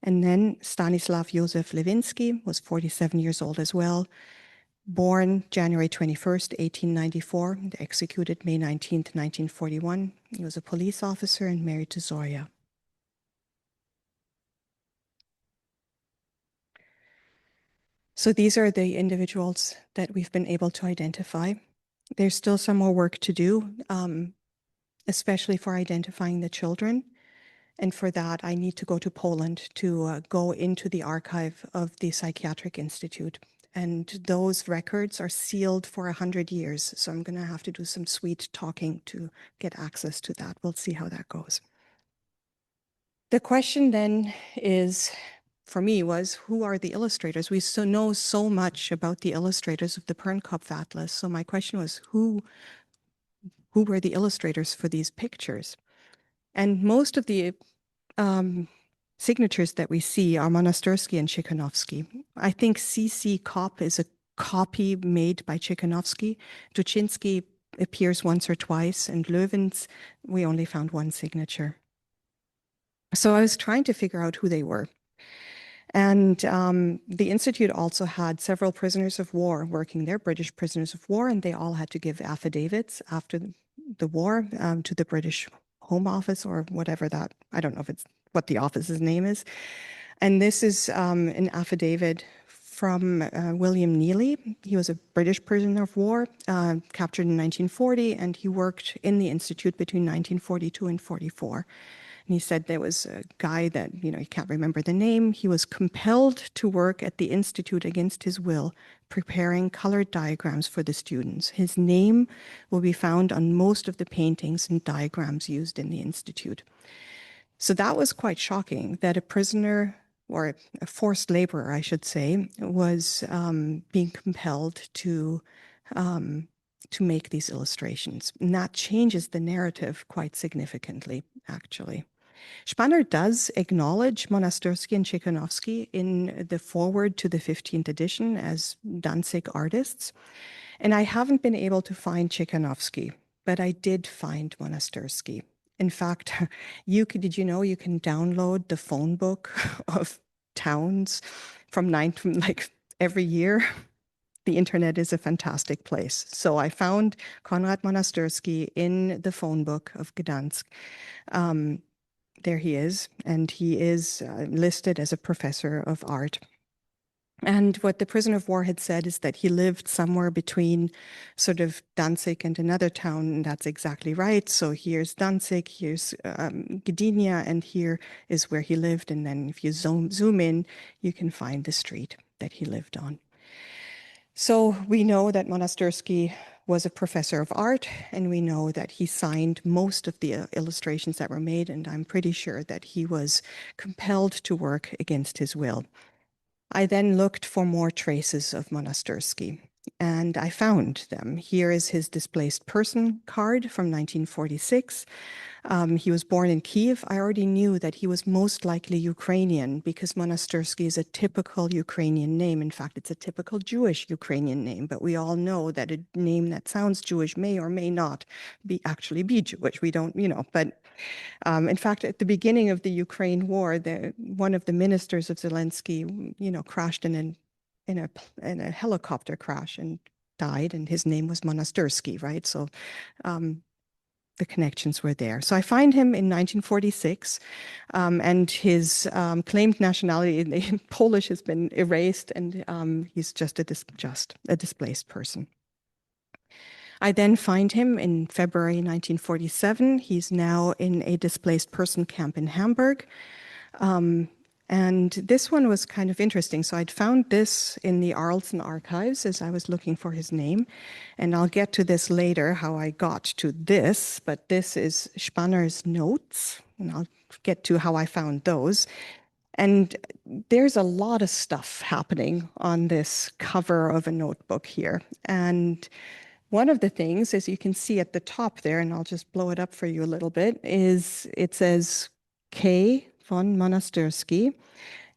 And then Stanislav Josef Lewinsky was 47 years old as well, born January 21st, 1894, and executed May 19th, 1941. He was a police officer and married to Zoya. So these are the individuals that we've been able to identify. There's still some more work to do, especially for identifying the children. And for that, I need to go to Poland to go into the archive of the Psychiatric Institute. And those records are sealed for 100 years. So I'm going to have to do some sweet talking to get access to that. We'll see how that goes. The question then is, for me was, who are the illustrators? We know so much about the illustrators of the Pernkopf Atlas. So my question was, who were the illustrators for these pictures? And most of the signatures that we see are Monastyrsky and Ciechanoৱski. I think C.C. Kopp is a copy made by Ciechanoৱski. Duczynski appears once or twice, and Löwens, we only found one signature. So I was trying to figure out who they were. And the Institute also had several prisoners of war working there, British prisoners of war, and they all had to give affidavits after the war to the British Home Office or whatever that, I don't know if it's what the office's name is. And this is an affidavit from William Neely. He was a British prisoner of war, captured in 1940, and he worked in the Institute between 1942 and 44. And he said there was a guy that, he can't remember the name. He was compelled to work at the Institute against his will, preparing colored diagrams for the students. His name will be found on most of the paintings and diagrams used in the Institute. So that was quite shocking that a prisoner, or a forced laborer, I should say, was being compelled to make these illustrations. And that changes the narrative quite significantly, actually. Spanner does acknowledge Monastyrsky and Ciechanoৱski in the foreword to the 15th edition as Danzig artists. And I haven't been able to find Ciechanoৱski, but I did find Monastyrsky. In fact, did you know you can download the phone book of towns from every year? The internet is a fantastic place. So I found Konrad Monastyrsky in the phone book of Gdansk. There he is, and he is listed as a professor of art. And what the prisoner of war had said is that he lived somewhere between sort of Danzig and another town, and that's exactly right. So here's Danzig, here's Gdynia, and here is where he lived. And then if you zoom in, you can find the street that he lived on. So we know that Monastyrsky was a professor of art, and we know that he signed most of the illustrations that were made, and I'm pretty sure that he was compelled to work against his will. I then looked for more traces of Monastyrsky, and I found them. Here is his displaced person card from 1946. He was born in Kiev. I already knew that he was most likely Ukrainian because Monastyrsky is a typical Ukrainian name. In fact, it's a typical Jewish Ukrainian name, but we all know that a name that sounds Jewish may or may not actually be Jewish. We don't, but in fact, at the beginning of the Ukraine war, one of the ministers of Zelensky, crashed in a helicopter crash and died, and his name was Monastyrsky, right? So the connections were there. So I find him in 1946, and his claimed nationality, Polish, has been erased, and he's just a displaced person. I then find him in February 1947. He's now in a displaced person camp in Hamburg. And this one was kind of interesting. So I'd found this in the Arlson archives as I was looking for his name. And I'll get to this later, how I got to this, but this is Spanner's notes, and I'll get to how I found those. And there's a lot of stuff happening on this cover of a notebook here. And one of the things, as you can see at the top there, and I'll just blow it up for you a little bit, is it says K von Monastyrsky,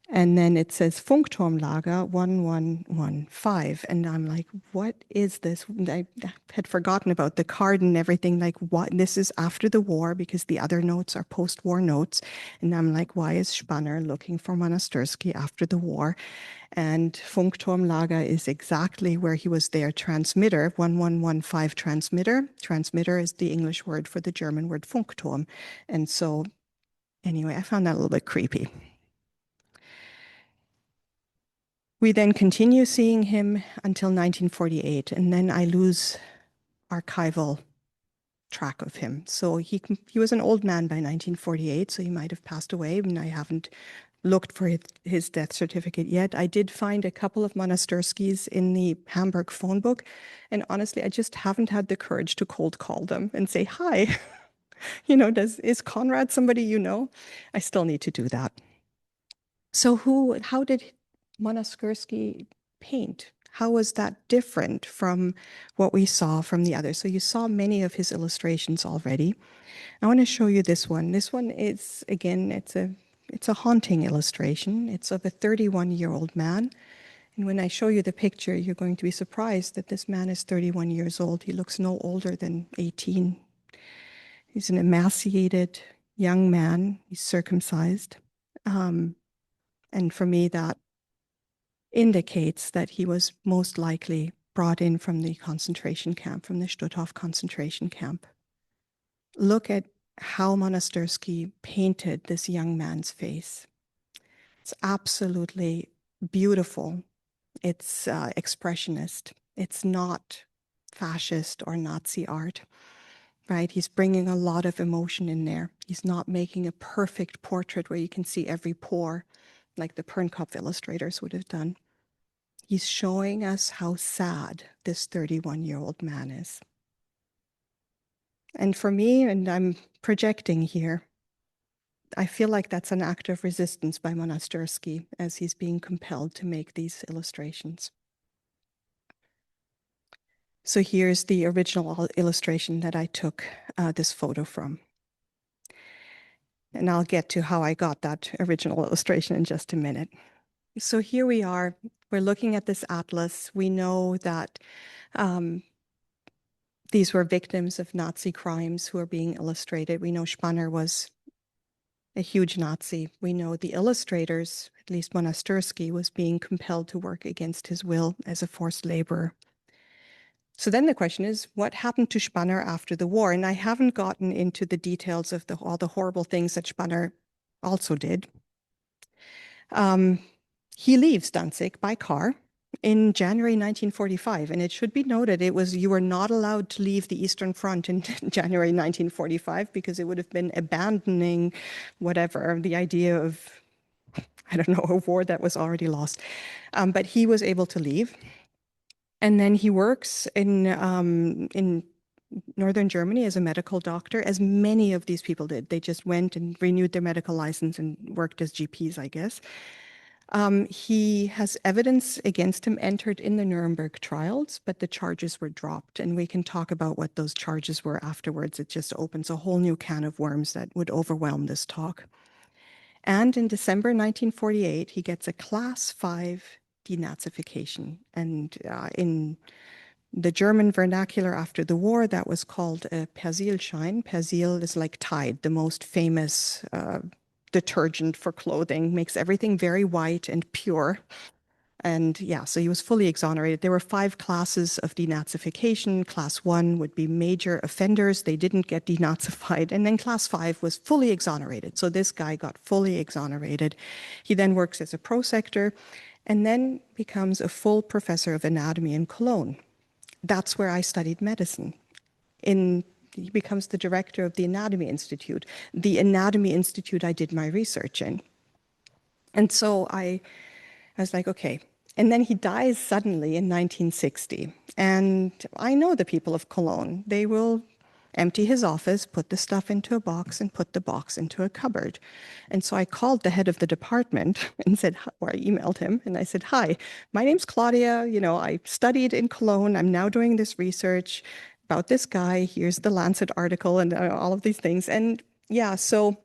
and then it says Funkturmlager 1115. And I'm like, what is this? I had forgotten about the card and everything. Like, what? This is after the war because the other notes are post-war notes. And I'm like, why is Spanner looking for Monastyrsky after the war? And Funkturmlager is exactly where he was there. Transmitter, 1115 transmitter. Transmitter is the English word for the German word Funkturm. And so anyway, I found that a little bit creepy. We then continue seeing him until 1948, and then I lose archival track of him. So he was an old man by 1948, so he might have passed away, and I haven't looked for his death certificate yet. I did find a couple of Monastyrskys in the Hamburg phone book, and honestly, I just haven't had the courage to cold call them and say, hi, is Konrad somebody you know? I still need to do that. So how did Monastirski paint? How was that different from what we saw from the others? So you saw many of his illustrations already. I want to show you this one. This one is, again, it's a haunting illustration. It's of a 31-year-old man. And when I show you the picture, you're going to be surprised that this man is 31 years old. He looks no older than 18. He's an emaciated young man. He's circumcised. And for me, that indicates that he was most likely brought in from the concentration camp, from the Stutthof concentration camp. Look at how Monastirski painted this young man's face. It's absolutely beautiful. It's expressionist. It's not fascist or Nazi art, right? He's bringing a lot of emotion in there. He's not making a perfect portrait where you can see every pore like the Pernkopf illustrators would have done. He's showing us how sad this 31-year-old man is. And for me, and I'm projecting here, I feel like that's an act of resistance by Monastirski as he's being compelled to make these illustrations. So here's the original illustration that I took this photo from. And I'll get to how I got that original illustration in just a minute. So here we are. We're looking at this atlas. We know that these were victims of Nazi crimes who are being illustrated. We know Spanner was a huge Nazi. We know the illustrators, at least Monastirski, was being compelled to work against his will as a forced laborer. So then the question is, what happened to Spanner after the war? And I haven't gotten into the details of all the horrible things that Spanner also did. He leaves Danzig by car in January 1945. And it should be noted, you were not allowed to leave the Eastern Front in January 1945 because it would have been abandoning whatever, the idea of, I don't know, a war that was already lost. But he was able to leave. And then he works in northern Germany as a medical doctor, as many of these people did. They just went and renewed their medical license and worked as GPs, I guess. He has evidence against him entered in the Nuremberg trials, but the charges were dropped. And we can talk about what those charges were afterwards. It just opens a whole new can of worms that would overwhelm this talk. And in December 1948, he gets a class 5 denazification. And in the German vernacular after the war, that was called a Persilschein. Persil is like Tide, the most famous detergent for clothing, makes everything very white and pure. And yeah, so he was fully exonerated. There were 5 classes of denazification. Class 1 would be major offenders. They didn't get denazified. And then class 5 was fully exonerated. So this guy got fully exonerated. He then works as a prosector and then becomes a full professor of anatomy in Cologne. That's where I studied medicine. He becomes the director of the Anatomy Institute. The Anatomy Institute I did my research in. And so I was like, okay. And then he dies suddenly in 1960. And I know the people of Cologne. They will empty his office, put the stuff into a box, and put the box into a cupboard. And so I called the head of the department and said, or I emailed him, and I said, hi, my name's Claudia. I studied in Cologne. I'm now doing this research about this guy. Here's the Lancet article and all of these things. And yeah, so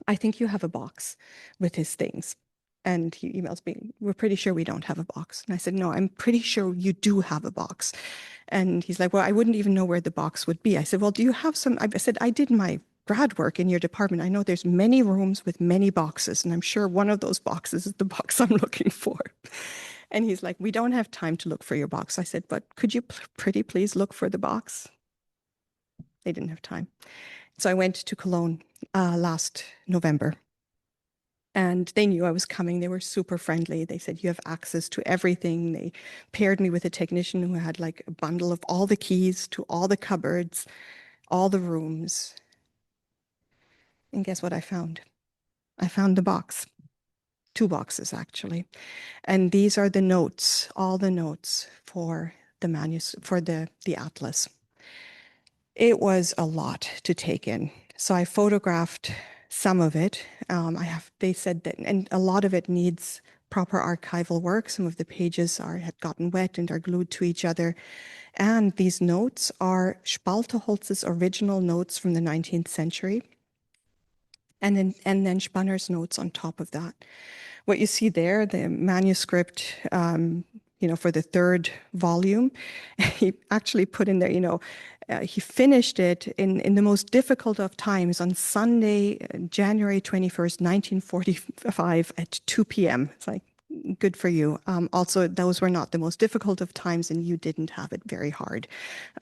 I think you have a box with his things. And he emails me, we're pretty sure we don't have a box. And I said, no, I'm pretty sure you do have a box. And he's like, well, I wouldn't even know where the box would be. I said, well, do you have some? I said, I did my grad work in your department. I know there's many rooms with many boxes, and I'm sure one of those boxes is the box I'm looking for. And he's like, we don't have time to look for your box. I said, but could you pretty please look for the box? They didn't have time. So I went to Cologne last November. And they knew I was coming. They were super friendly. They said, you have access to everything. They paired me with a technician who had like a bundle of all the keys to all the cupboards, all the rooms. And guess what I found? I found the box. 2 boxes, actually. And these are the notes, all the notes for the atlas. It was a lot to take in. So I photographed some of it. They said that, and a lot of it needs proper archival work. Some of the pages had gotten wet and are glued to each other. And these notes are Spalteholz's original notes from the 19th century. And then Spanner's notes on top of that. What you see there, the manuscript, for the third volume, he actually put in there, he finished it in the most difficult of times on Sunday, January 21st, 1945 at 2 p.m. It's like, good for you. Also, those were not the most difficult of times, and you didn't have it very hard.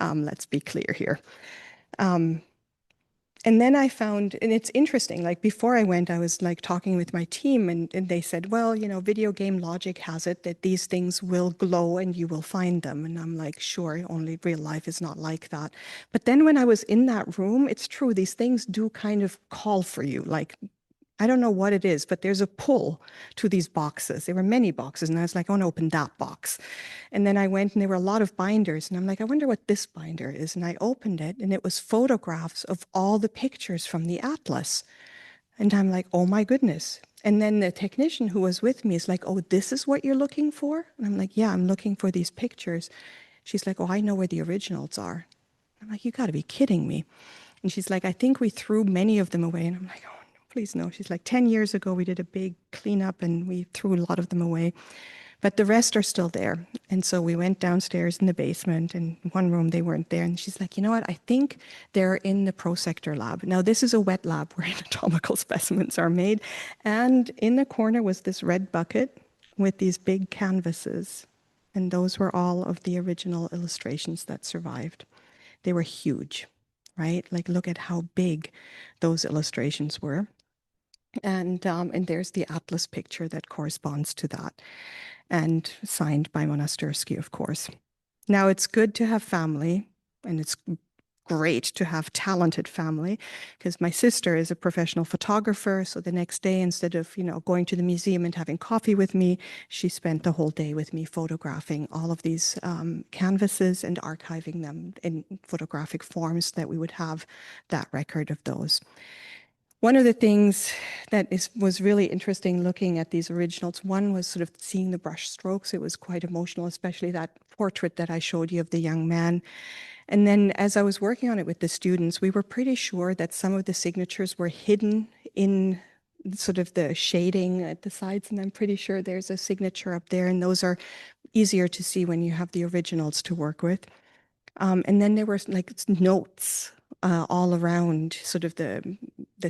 Let's be clear here. And then I found, and it's interesting, like before I went, I was like talking with my team and they said, well, video game logic has it that these things will glow and you will find them. And I'm like, sure, only real life is not like that. But then when I was in that room, it's true, these things do kind of call for you. Like, I don't know what it is, but there's a pull to these boxes. There were many boxes, and I was like, I want to open that box. And then I went, and there were a lot of binders, and I'm like, I wonder what this binder is. And I opened it, and it was photographs of all the pictures from the atlas. And I'm like, oh my goodness. And then the technician who was with me is like, oh, this is what you're looking for? And I'm like, yeah, I'm looking for these pictures. She's like, oh, I know where the originals are. I'm like, you got to be kidding me. And she's like, I think we threw many of them away. And I'm like, oh, please no. She's like, 10 years ago, we did a big cleanup and we threw a lot of them away. But the rest are still there. And so we went downstairs in the basement, and in one room they weren't there. And she's like, you know what? I think they're in the prosector lab. Now, this is a wet lab where anatomical specimens are made. And in the corner was this red bucket with these big canvases. And those were all of the original illustrations that survived. They were huge, right? Like, look at how big those illustrations were. And there's the atlas picture that corresponds to that, and signed by Monastersky, of course. Now, it's good to have family, and it's great to have talented family, because my sister is a professional photographer. So the next day, instead of going to the museum and having coffee with me, she spent the whole day with me photographing all of these canvases and archiving them in photographic forms that we would have that record of those. One of the things that was really interesting looking at these originals, one was sort of seeing the brush strokes. It was quite emotional, especially that portrait that I showed you of the young man. And then as I was working on it with the students, we were pretty sure that some of the signatures were hidden in sort of the shading at the sides. And I'm pretty sure there's a signature up there, and those are easier to see when you have the originals to work with. And then there were like notes all around sort of the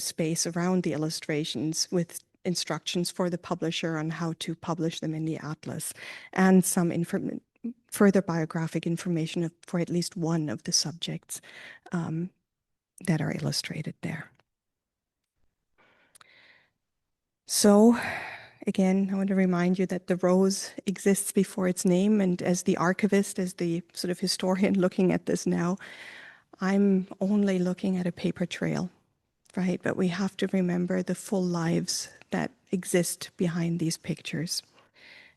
space around the illustrations, with instructions for the publisher on how to publish them in the atlas, and some further biographic information for at least one of the subjects that are illustrated there. So again, I want to remind you that the rose exists before its name, and as the archivist, as the sort of historian looking at this now, I'm only looking at a paper trail, right? But we have to remember the full lives that exist behind these pictures.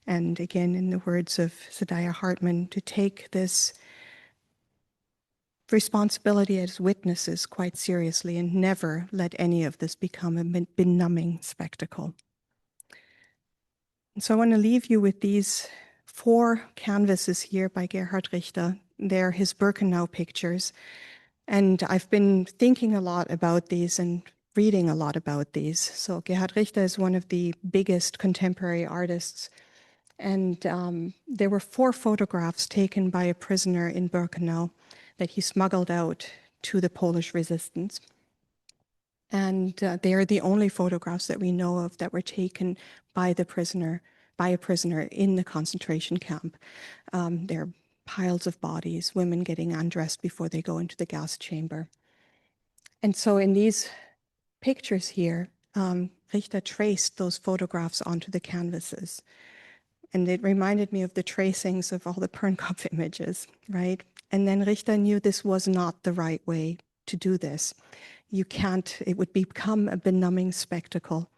And again, in the words of Sadiya Hartman, to take this responsibility as witnesses quite seriously and never let any of this become a benumbing spectacle. And so I want to leave you with these 4 canvases here by Gerhard Richter. They're his Birkenau pictures. And I've been thinking a lot about these and reading a lot about these. So Gerhard Richter is one of the biggest contemporary artists. And there were 4 photographs taken by a prisoner in Birkenau that he smuggled out to the Polish resistance. And they are the only photographs that we know of that were taken by a prisoner in the concentration camp. They're piles of bodies, women getting undressed before they go into the gas chamber. And so in these pictures here, Richter traced those photographs onto the canvases. And it reminded me of the tracings of all the Pernkopf images, right? And then Richter knew this was not the right way to do this. You can't, it would become a benumbing spectacle.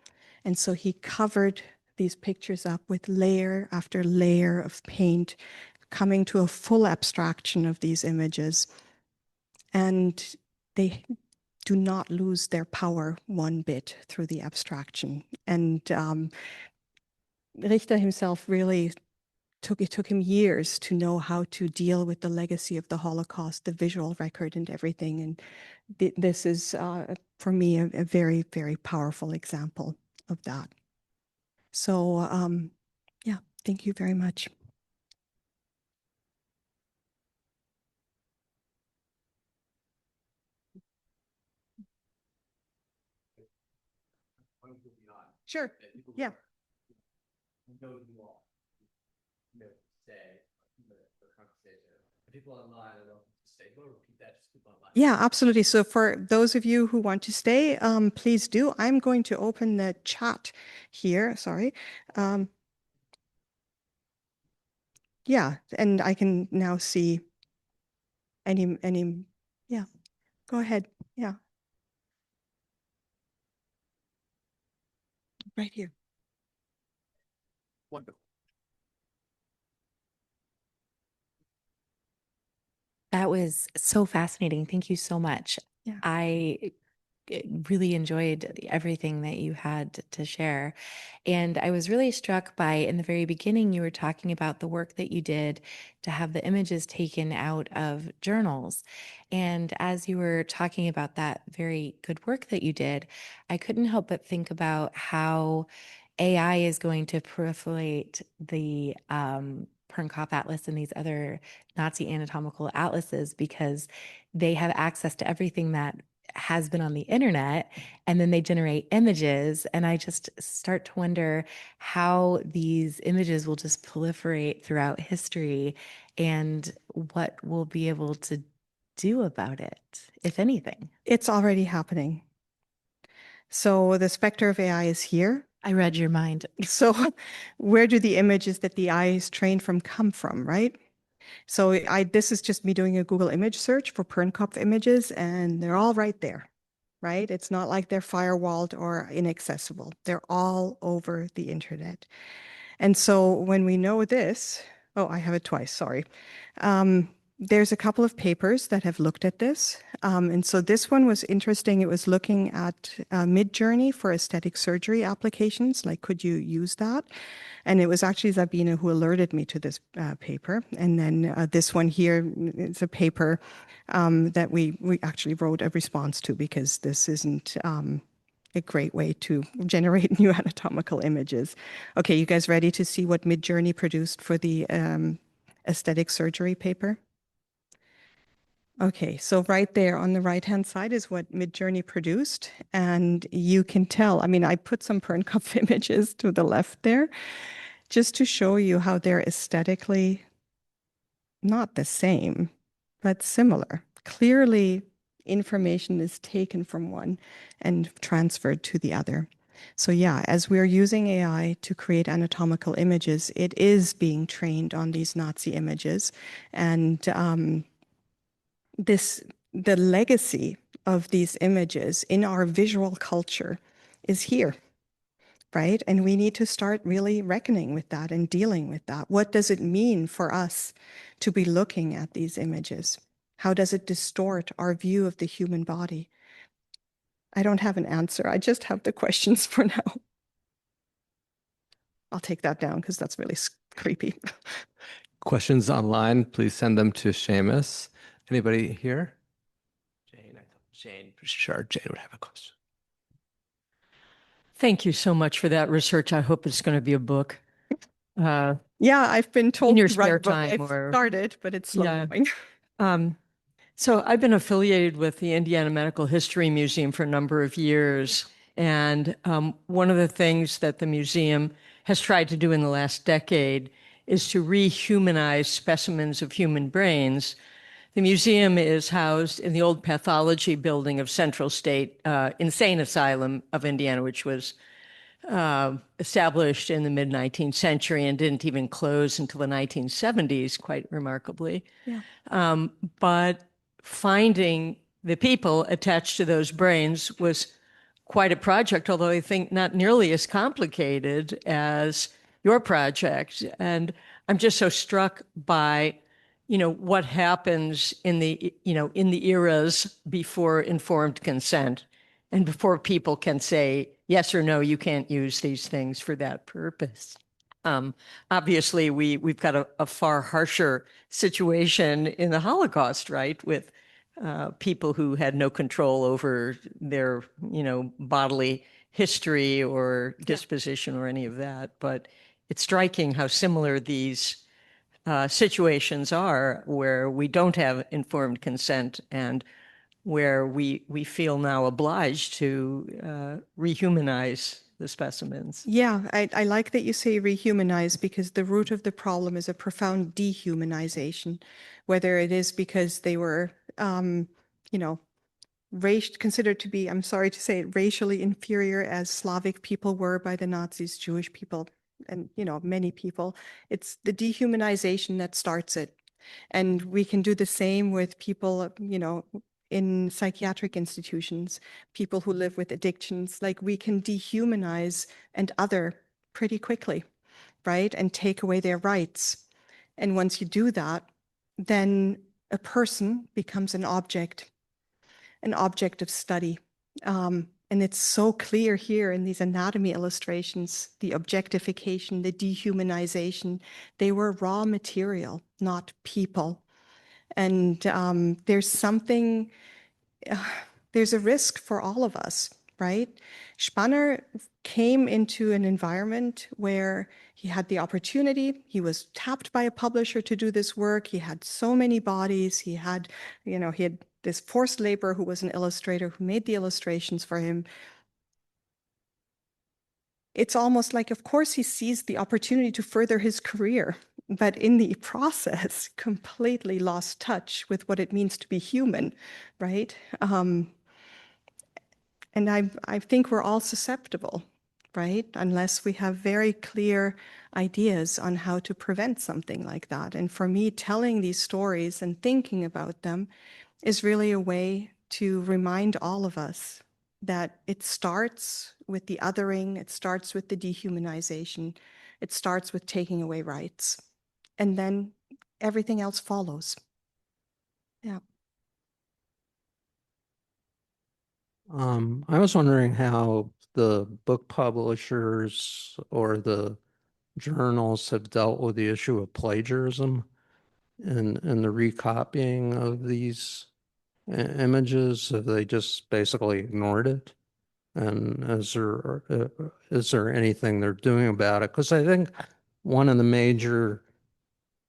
And so he covered these pictures up with layer after layer of paint, coming to a full abstraction of these images. And do not lose their power one bit through the abstraction. And Richter himself really it took him years to know how to deal with the legacy of the Holocaust, the visual record and everything. And this is, for me, a very, very powerful example of that. So, yeah, thank you very much. Sure. Yeah. Yeah, absolutely. So for those of you who want to stay, please do. I'm going to open the chat here. Sorry. Yeah, and I can now see any, yeah, go ahead. Yeah. Right here. Wonderful. That was so fascinating. Thank you so much. Yeah. I really enjoyed everything that you had to share. And I was really struck by, in the very beginning, you were talking about the work that you did to have the images taken out of journals. And as you were talking about that very good work that you did, I couldn't help but think about how AI is going to proliferate the Pernkopf Atlas and these other Nazi anatomical atlases, because they have access to everything that has been on the internet, and then they generate images. And I just start to wonder how these images will just proliferate throughout history and what we'll be able to do about it, if anything. It's already happening. So the specter of AI is here. I read your mind. So where do the images that the eye is trained from come from, right? So this is just me doing a Google image search for Pernkopf images, and they're all right there, right? It's not like they're firewalled or inaccessible. They're all over the internet. And so when we know this, oh, I have it twice, sorry. There's a couple of papers that have looked at this. And so this one was interesting. It was looking at Midjourney for aesthetic surgery applications. Like, could you use that? And it was actually Sabine who alerted me to this paper. And then this one here, it's a paper that we actually wrote a response to, because this isn't a great way to generate new anatomical images. Okay, you guys ready to see what Midjourney produced for the aesthetic surgery paper? Okay, so right there on the right-hand side is what Midjourney produced. And you can tell, I mean, I put some Pernkopf images to the left there, just to show you how they're aesthetically not the same, but similar. Clearly, information is taken from one and transferred to the other. So yeah, as we're using AI to create anatomical images, it is being trained on these Nazi images. And the legacy of these images in our visual culture is here, right? And we need to start really reckoning with that and dealing with that. What does it mean for us to be looking at these images? How does it distort our view of the human body? I don't have an answer. I just have the questions for now. I'll take that down because that's really creepy. Questions online, please send them to Seamus. Anybody here? Jane, I thought Jane, sure, Jane would have a question. Thank you so much for that research. I hope it's going to be a book. Yeah, I've been told in your to write spare a book. time, I've or started, but it's slow Yeah. going. So I've been affiliated with the Indiana Medical History Museum for a number of years. And one of the things that the museum has tried to do in the last decade is to rehumanize specimens of human brains. The museum is housed in the old pathology building of Central State Insane Asylum of Indiana, which was established in the mid-19th century and didn't even close until the 1970s, quite remarkably. Yeah. But finding the people attached to those brains was quite a project, although I think not nearly as complicated as your project. And I'm just so struck by what happens in the eras before informed consent and before people can say yes or no, you can't use these things for that purpose. Obviously, we've got a far harsher situation in the Holocaust, right, with people who had no control over their, bodily history or disposition or any of that. But it's striking how similar these situations are, where we don't have informed consent and where we feel now obliged to rehumanize the specimens. Yeah, I like that you say rehumanize, because the root of the problem is a profound dehumanization, whether it is because they were, considered to be, I'm sorry to say it, racially inferior as Slavic people were by the Nazis, Jewish people, and, many people. It's the dehumanization that starts it. And we can do the same with people, in psychiatric institutions, people who live with addictions. Like, we can dehumanize and other pretty quickly, right? And take away their rights. And once you do that, then a person becomes an object of study. And it's so clear here in these anatomy illustrations, the objectification, the dehumanization. They were raw material, not people. And there's a risk for all of us, right? Spanner came into an environment where he had the opportunity. He was tapped by a publisher to do this work. He had so many bodies. He had this forced labor who was an illustrator who made the illustrations for him. It's almost like, of course, he seized the opportunity to further his career, but in the process, completely lost touch with what it means to be human, right? And I think we're all susceptible, right? Unless we have very clear ideas on how to prevent something like that. And for me, telling these stories and thinking about them is really a way to remind all of us that it starts with the othering, it starts with the dehumanization, it starts with taking away rights, and then everything else follows. Yeah. I was wondering how the book publishers or the journals have dealt with the issue of plagiarism and the recopying of these images. Have they just basically ignored it? And is there anything they're doing about it? Because I think one of the major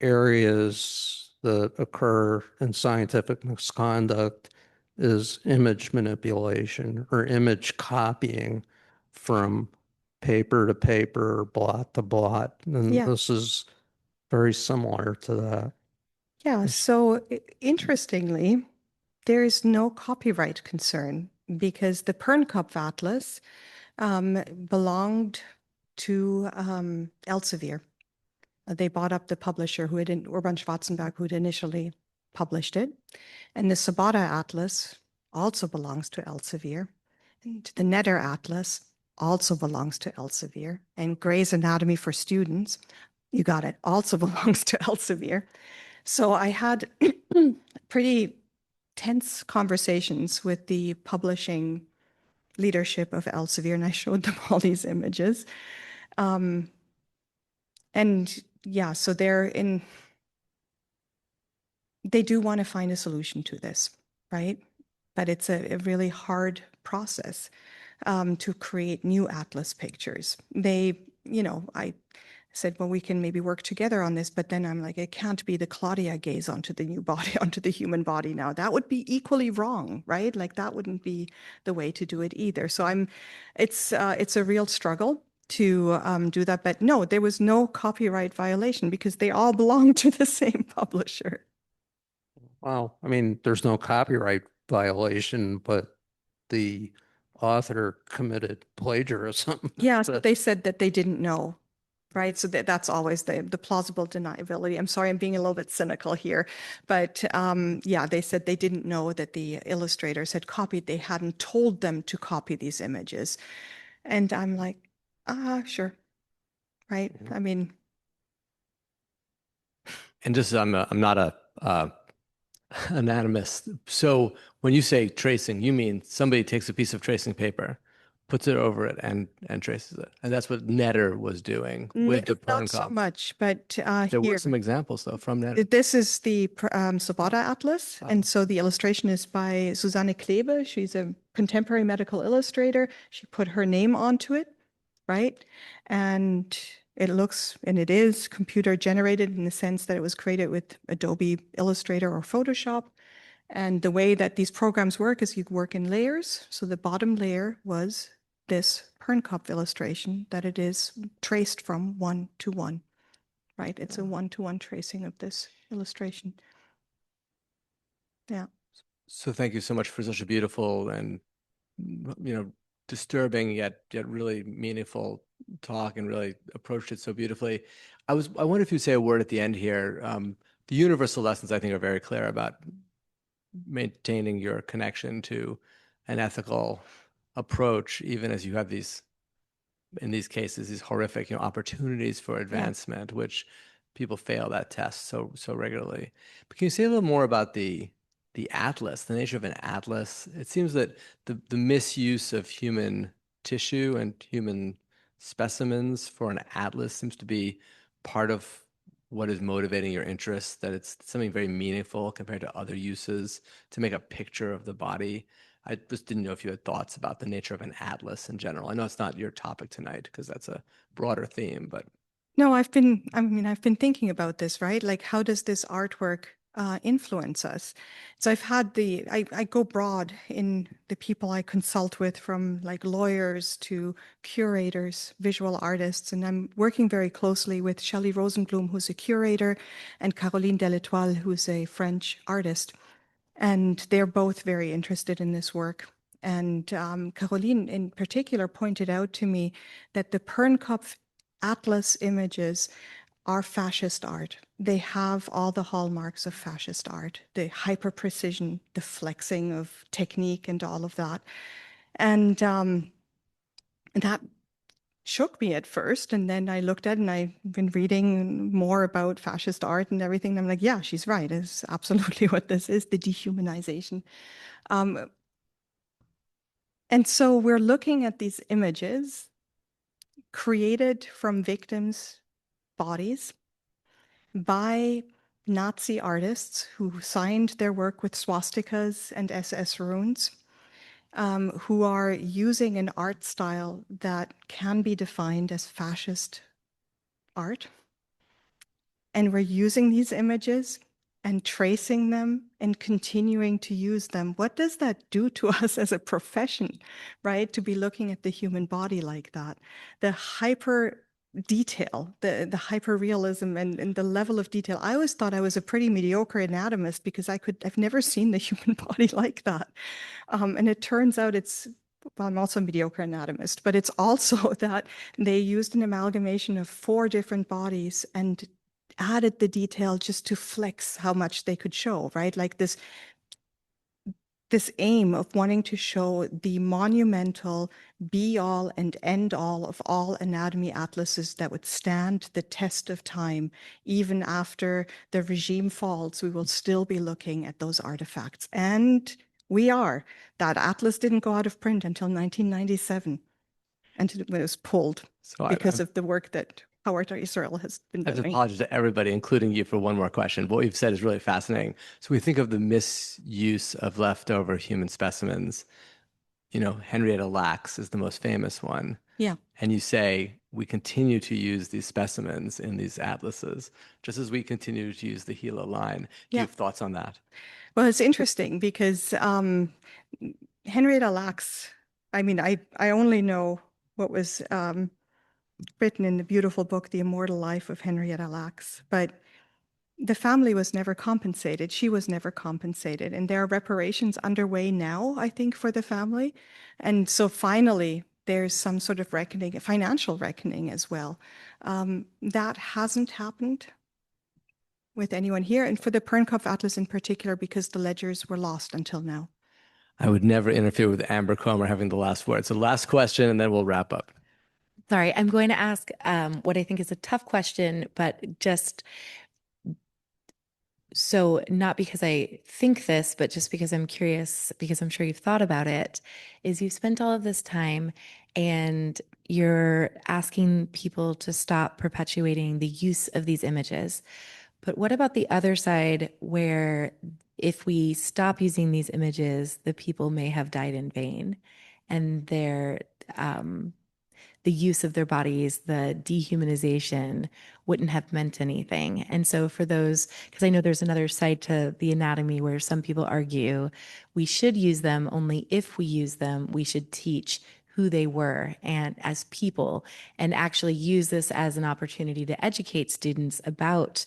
areas that occur in scientific misconduct is image manipulation or image copying from paper to paper, blot to blot. And Yeah. this is very similar to that. Yeah, so interestingly, there is no copyright concern because the Pernkopf Atlas belonged to Elsevier. They bought up the publisher Urban Schwarzenberg, who had initially published it. And the Sabata Atlas also belongs to Elsevier. And the Netter Atlas also belongs to Elsevier. And Gray's Anatomy for Students, you got it, also belongs to Elsevier. So I had pretty tense conversations with the publishing leadership of Elsevier, and I showed them all these images. And yeah, so they do want to find a solution to this, right? But it's a really hard process to create new atlas pictures. I said, well, we can maybe work together on this, but then I'm like, it can't be the Claudia gaze onto the new body, onto the human body now. That would be equally wrong, right? Like, that wouldn't be the way to do it either. So it's a real struggle to do that. But no, there was no copyright violation because they all belong to the same publisher. Well, I mean, there's no copyright violation, but the author committed plagiarism. Yeah, so they said that they didn't know. Right. So that's always the plausible deniability. I'm sorry, I'm being a little bit cynical here. But yeah, they said they didn't know that the illustrators had copied. They hadn't told them to copy these images. And I'm like, sure. Right. I mean. And just, I'm not a anatomist. So when you say tracing, you mean somebody takes a piece of tracing paper, puts it over it, and traces it. And that's what Netter was doing with the Not so Pernkopf. much, but There here. were some examples, though, from Netter. This is the Sobota Atlas, and so the illustration is by Susanne Klebe. She's a contemporary medical illustrator. She put her name onto it, right? And it looks, and it is computer generated in the sense that it was created with Adobe Illustrator or Photoshop. And the way that these programs work is you work in layers. So the bottom layer was this Pernkopf illustration that it is traced from 1 to 1. Right, it's a one-to-one tracing of this illustration. Yeah. So thank you so much for such a beautiful and disturbing yet really meaningful talk, and really approached it so beautifully. I wonder if you'd say a word at the end here. The universal lessons, I think, are very clear about maintaining your connection to an ethical approach, even as you have these, in these cases, these horrific, opportunities for advancement, which people fail that test so regularly. But can you say a little more about the atlas, the nature of an atlas? It seems that the misuse of human tissue and human specimens for an atlas seems to be part of what is motivating your interest, that it's something very meaningful compared to other uses to make a picture of the body. I just didn't know if you had thoughts about the nature of an atlas in general. I know it's not your topic tonight because that's a broader theme, but. No, I've been thinking about this, right? Like, how does this artwork influence us? So I've had I go broad in the people I consult with, from like lawyers to curators, visual artists, and I'm working very closely with Shelley Rosenblum, who's a curator, and Caroline Deletoile, who's a French artist. And they're both very interested in this work. And Caroline in particular pointed out to me that the Pernkopf Atlas images are fascist art. They have all the hallmarks of fascist art, the hyper precision, the flexing of technique and all of that. And that shook me at first. And then I looked at it, and I've been reading more about fascist art and everything. And I'm like, yeah, she's right. It's absolutely what this is, the dehumanization. And so we're looking at these images created from victims' bodies by Nazi artists who signed their work with swastikas and SS runes, who are using an art style that can be defined as fascist art. And we're using these images and tracing them and continuing to use them. What does that do to us as a profession, right? To be looking at the human body like that. The hyper detail, the hyper realism and the level of detail. I always thought I was a pretty mediocre anatomist because I've never seen the human body like that. And it turns out well, I'm also a mediocre anatomist, but it's also that they used an amalgamation of 4 different bodies and added the detail just to flex how much they could show, right? Like this aim of wanting to show the monumental be-all and end-all of all anatomy atlases that would stand the test of time. Even after the regime falls, we will still be looking at those artifacts. And we are. That atlas didn't go out of print until 1997, and it was pulled because of the work that Howard Israel has been doing. I have to apologize to everybody, including you, for one more question. What you've said is really fascinating. So we think of the misuse of leftover human specimens. Henrietta Lacks is the most famous one. Yeah. And you say we continue to use these specimens in these atlases, just as we continue to use the Gila line. Do you have thoughts on that? Well, it's interesting because Henrietta Lacks, I only know what was written in the beautiful book, The Immortal Life of Henrietta Lacks, but the family was never compensated. She was never compensated. And there are reparations underway now, I think, for the family. And so finally, there's some sort of reckoning, a financial reckoning as well. That hasn't happened with anyone here, and for the Pernkopf Atlas in particular, because the ledgers were lost until now. I would never interfere with Amber Comer having the last word. So last question, and then we'll wrap up. Sorry, I'm going to ask what I think is a tough question, but just So not because I think this, but just because I'm curious, because I'm sure you've thought about it, is you've spent all of this time and you're asking people to stop perpetuating the use of these images. But what about the other side where if we stop using these images, the people may have died in vain and the use of their bodies, the dehumanization wouldn't have meant anything. And so for those, because I know there's another side to the anatomy where some people argue we should use them, only if we use them, we should teach who they were and as people, and actually use this as an opportunity to educate students about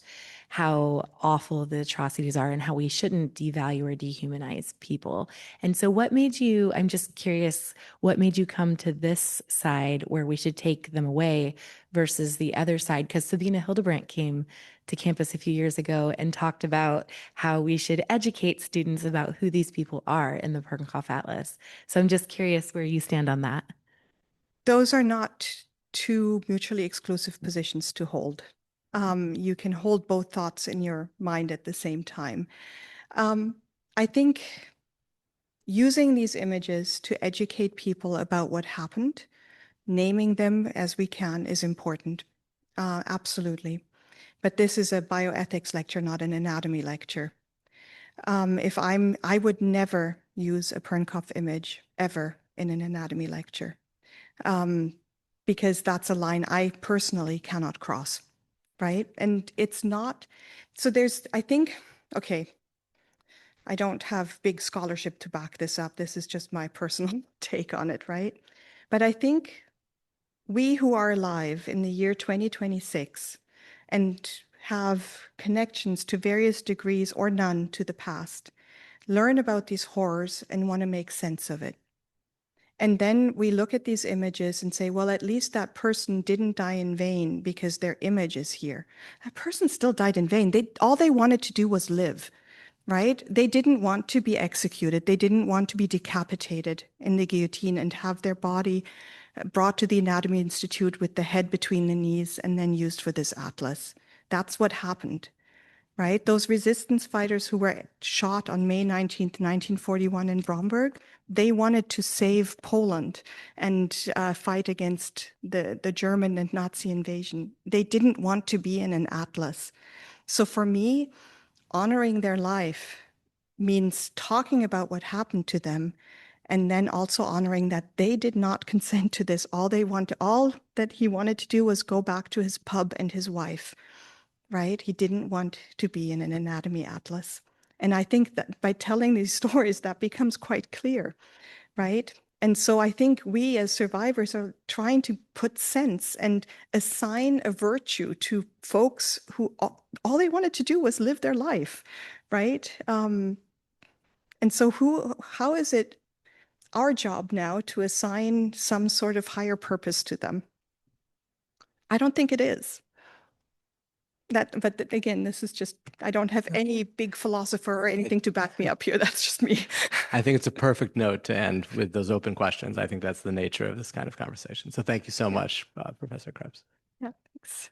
how awful the atrocities are and how we shouldn't devalue or dehumanize people. And so what made you, I'm just curious, what made you come to this side where we should take them away versus the other side? Because Sabina Hildebrandt came to campus a few years ago and talked about how we should educate students about who these people are in the Pernkopf Atlas. So I'm just curious where you stand on that. Those are not two mutually exclusive positions to hold. You can hold both thoughts in your mind at the same time. I think using these images to educate people about what happened, naming them as we can, is important. Absolutely. But this is a bioethics lecture, not an anatomy lecture. I would never use a Pernkopf image ever in an anatomy lecture, because that's a line I personally cannot cross, right? And it's not, so I think, okay, I don't have big scholarship to back this up. This is just my personal take on it, right? But I think we who are alive in the year 2026 and have connections to various degrees or none to the past, learn about these horrors and want to make sense of it. And then we look at these images and say, well, at least that person didn't die in vain because their image is here. That person still died in vain. All they wanted to do was live, right? They didn't want to be executed. They didn't want to be decapitated in the guillotine and have their body brought to the Anatomy Institute with the head between the knees and then used for this atlas. That's what happened, right? Those resistance fighters who were shot on May 19th, 1941 in Bromberg, they wanted to save Poland and fight against the German and Nazi invasion. They didn't want to be in an atlas. So for me, honoring their life means talking about what happened to them and then also honoring that they did not consent to this. All that he wanted to do was go back to his pub and his wife, right? He didn't want to be in an anatomy atlas. And I think that by telling these stories, that becomes quite clear, right? And so I think we as survivors are trying to put sense and assign a virtue to folks who all they wanted to do was live their life, right? And so how is it our job now to assign some sort of higher purpose to them? I don't think it is. But again, this is just, I don't have any big philosopher or anything to back me up here. That's just me. I think it's a perfect note to end with those open questions. I think that's the nature of this kind of conversation. So thank you so much, Professor Krebs. Yeah, thanks.